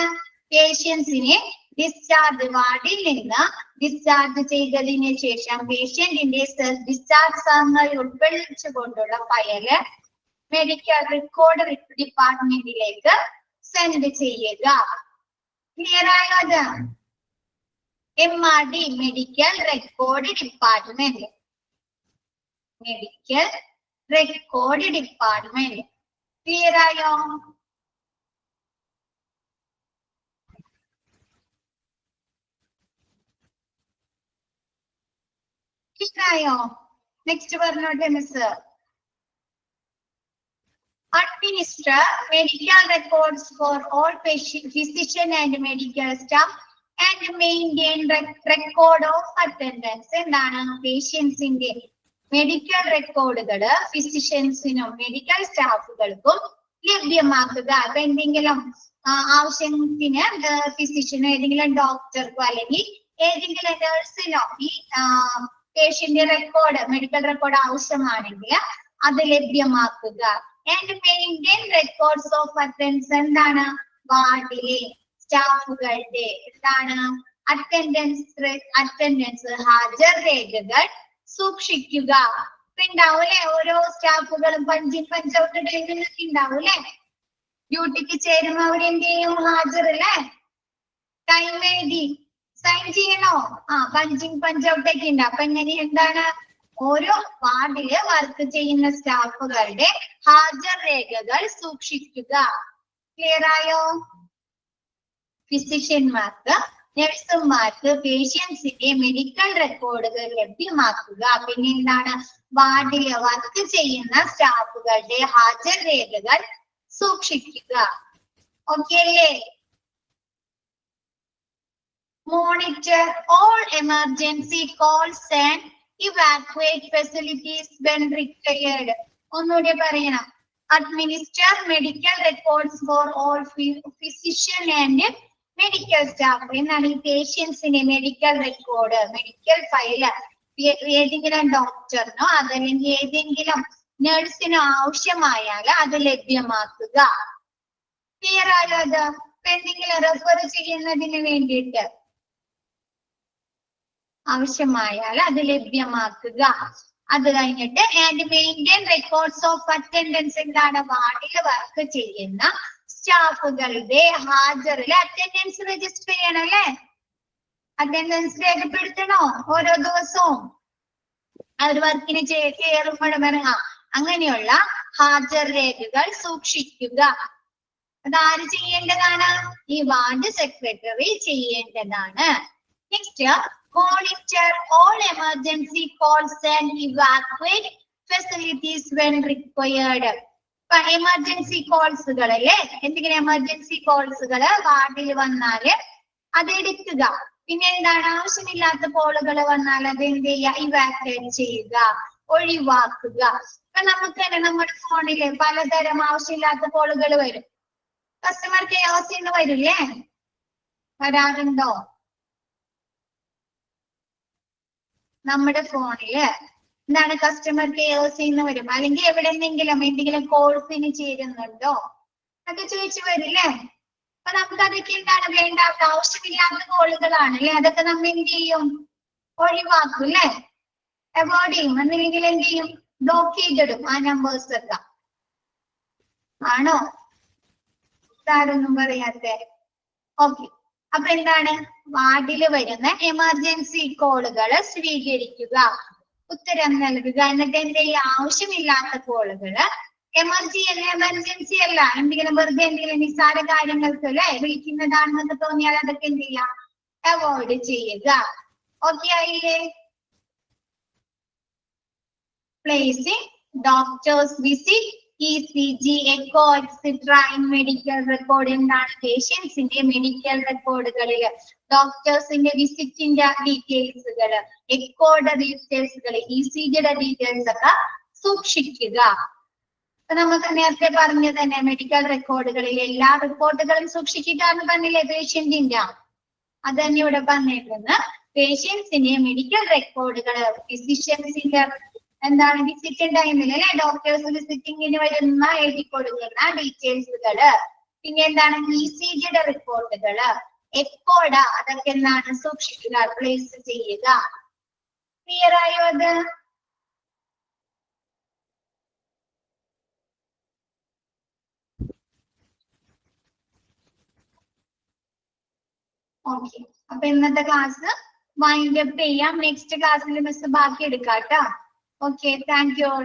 പേഷ്യൻസിനെ ഡിസ്ചാർജ് വാർഡിൽ നിന്ന് ഡിസ്ചാർജ് ചെയ്തതിനു ശേഷം പേഷ്യന്റിന്റെ ഡിസ്ചാർജ് സമ്മറി ഉൾക്കൊള്ളിച്ചുകൊണ്ടുള്ള ഫയല് മെഡിക്കൽ റെക്കോർഡ് ഡിപ്പാർട്ട്മെന്റിലേക്ക് സെൻഡ് ചെയ്യുക. ക്ലിയർ ആയോ? അത് MRD, medical record department. Medical record department. Clear ആയോ? ക്ലിയറായോ? നെക്സ്റ്റ് പറഞ്ഞോട്ടെ miss. Administer medical records for all physician and medical staff and maintain record of attendance. എന്താണ്? പേഷ്യൻസിന്റെ medical റെക്കോർഡുകള് ഫിസിഷ്യൻസിനും medical സ്റ്റാഫുകൾക്കും ലഭ്യമാക്കുക. അപ്പൊ എന്തെങ്കിലും ആവശ്യത്തിന് ഫിസിഷ്യനോ ഏതെങ്കിലും ഡോക്ടർക്കോ അല്ലെങ്കിൽ ഏതെങ്കിലും നഴ്സിനോ ഈ പേഷ്യന്റ് റെക്കോർഡ്, മെഡിക്കൽ റെക്കോർഡ് ആവശ്യമാണെങ്കിൽ അത് ലഭ്യമാക്കുക. And maintain records of attendance. എന്താണ്? വാർഡിലെ സ്റ്റാഫുകളുടെ എന്താണ്? അറ്റൻഡൻസ് ഹാജർ രേഖകൾ സൂക്ഷിക്കുക. ഉണ്ടാവൂലേ? ഓരോ സ്റ്റാഫുകളും പഞ്ചൗട്ട് ഡേയ്സിലൊക്കെ ഉണ്ടാവൂലേ? ഡ്യൂട്ടിക്ക് ചേരുമ്പോ അവരെന്ത് ചെയ്യും? ഹാജറല്ലേ? ടൈം എഴുതി സൈൻ ചെയ്യണോ? പഞ്ചൗട്ട് ഒക്കെ ഉണ്ട്. അപ്പൊ എങ്ങനെ എന്താണ്? ഓരോ വാർഡില് വർക്ക് ചെയ്യുന്ന സ്റ്റാഫുകളുടെ ഹാജർ രേഖകൾ സൂക്ഷിക്കുക. ക്ലിയർ ആയോ? ഫിസിഷ്യന്മാർക്ക്, നഴ്സുമാർക്ക് പേഷ്യൻസിന്റെ മെഡിക്കൽ റെക്കോർഡുകൾ ലഭ്യമാക്കുക. പിന്നെ എന്താണ്? വാർഡില് വർക്ക് ചെയ്യുന്ന സ്റ്റാഫുകളുടെ ഹാജർ രേഖകൾ സൂക്ഷിക്കുക. ഓക്കെ അല്ലേ? Monitor all emergency calls and evacuate facilities when required. ഒന്നുകൂടി പറയണം. Administer medical records for all physician and medical staff. എന്നാണ് ഈ പേഷ്യൻസിന്റെ മെഡിക്കൽ റെക്കോർഡ്, മെഡിക്കൽ ഫയല് ഏതെങ്കിലും ഡോക്ടറിനോ അതല്ലെങ്കിൽ ഏതെങ്കിലും നഴ്സിനോ ആവശ്യമായാൽ അത് ലഭ്യമാക്കുക. ക്ലിയർ ആയോ? അത് എന്തെങ്കിലും റെഫർ ചെയ്യുന്നതിന് വേണ്ടിയിട്ട് ആവശ്യമായാൽ അത് ലഭ്യമാക്കുക. അത് കഴിഞ്ഞിട്ട് and maintain records of attendance. എന്താണ്? വാർഡിൽ വർക്ക് ചെയ്യുന്ന സ്റ്റാഫുകളുടെ ഹാജറിൽ അറ്റൻഡൻസ് രജിസ്റ്റർ ചെയ്യണം അല്ലേ? അറ്റൻഡൻസ് രേഖപ്പെടുത്തണോ ഓരോ ദിവസവും? അവർ വർക്കിന് കയറുമ്പോഴും അങ്ങനെയുള്ള ഹാജർ രേഖകൾ സൂക്ഷിക്കുക. അതാര് ചെയ്യേണ്ടതാണ്? ഈ വാർഡ് സെക്രട്ടറി ചെയ്യേണ്ടതാണ്. Next, monitor all emergency calls and evacuate facilities when required. Emergency കോൾസുകളല്ലേ? എന്തെങ്കിലും എമർജൻസി കോൾസുകള് വാർഡിൽ വന്നാല് അത് എടുക്കുക. പിന്നെ എന്താണ്? ആവശ്യമില്ലാത്ത കോളുകൾ വന്നാൽ അത് എന്ത് ചെയ്യുക? ഇവാക്യുവേറ്റ് ചെയ്യുക, ഒഴിവാക്കുക. ഇപ്പൊ നമുക്ക് തന്നെ നമ്മുടെ ഫോണില് പലതരം ആവശ്യമില്ലാത്ത കോളുകൾ വരും. കസ്റ്റമർ കെയർസിന്ന് വരില്ലേ? വരാറുണ്ടോ? നമ്മുടെ ഫോണില് എന്താണ്? കസ്റ്റമർ കെയർസിന്ന് വരും. അല്ലെങ്കിൽ എന്തെങ്കിലും കോഴ്സിന് ചേരുന്നുണ്ടോ ഒക്കെ ചോദിച്ചു വരില്ലേ? അപ്പൊ നമുക്ക് അതൊക്കെ എന്താണ്? വേണ്ടാത്ത ആവശ്യമില്ലാത്ത കോളുകളാണ് അല്ലെ? അതൊക്കെ നമ്മൾ എന്ത് ചെയ്യും? ഒഴിവാക്കും അല്ലെ? അവോയ്ഡ് ചെയ്യും. അല്ലെങ്കിൽ എന്ത് ചെയ്യും? ബ്ലോക്ക് ചെയ്തിടും ആ നമ്പേഴ്സ് ഒക്കെ. ആണോ? ആരൊന്നും പറയാത്തെ? ഓക്കെ. അപ്പൊ എന്താണ്? വാർഡില് വരുന്ന എമർജൻസി കോളുകൾ സ്വീകരിക്കുക, ഉത്തരം നൽകുക. എന്നിട്ട് എന്ത് ചെയ്യുക? ആവശ്യമില്ലാത്ത കോളുകള് എമർജൻസി അല്ല, എന്തെങ്കിലും വെറുതെ എന്തെങ്കിലും നിസ്സാര കാര്യങ്ങൾക്ക് അല്ലെ വിളിക്കുന്നതാണെന്നൊക്കെ തോന്നിയാൽ അതൊക്കെ എന്ത് ചെയ്യാം, അവോയ്ഡ് ചെയ്യുക. ഓക്കെ ആയില്ലേ? Placing doctor's visit, ECG, echo, etc. in medical record എന്താണ് പേഷ്യൻസിന്റെ മെഡിക്കൽ റെക്കോർഡുകളിൽ ഡോക്ടേഴ്സിന്റെ വിസിറ്റിന്റെ ഡീറ്റെയിൽസുകൾ, എക്കോയുടെ ഡീറ്റെയിൽസുകൾ, ഇസിജിയുടെ ഡീറ്റെയിൽസ് ഒക്കെ സൂക്ഷിക്കുക. നമുക്ക് നേരത്തെ പറഞ്ഞ തന്നെ മെഡിക്കൽ റെക്കോർഡുകളിൽ എല്ലാ റിപ്പോർട്ടുകളും സൂക്ഷിക്കുക എന്ന് പറഞ്ഞില്ലേ പേഷ്യന്റിന്റെ, അത് തന്നെ ഇവിടെ പറഞ്ഞിട്ടുണ്ട്. പേഷ്യൻസിന്റെ മെഡിക്കൽ റെക്കോർഡുകൾ, ഫിസിഷ്യൻസിന്റെ എന്താണ് വിസിറ്റ് ടൈമിൽ അല്ലെ ഡോക്ടേഴ്സ് വിസിറ്റിങ്ങിന് വരുന്ന എഴുതി കൊടുക്കുന്ന ഡീറ്റെയിൽസുകള്, പിന്നെ എന്താണ് ഇസിജിയുടെ റിപ്പോർട്ടുകള്, എക്കോഡ അതൊക്കെ എന്താണ് സൂക്ഷിക്കുക, പ്ലേസ് ചെയ്യുക. ക്ലിയർ ആയോ അത്? ഓക്കെ, അപ്പൊ ഇന്നത്തെ ക്ലാസ് വൈൻഡ് അപ്പ് ചെയ്യാം. നെക്സ്റ്റ് ക്ലാസ്സിൽ മിസ് ബാക്കി എടുക്കാം കേട്ടോ. Okay, thank you all.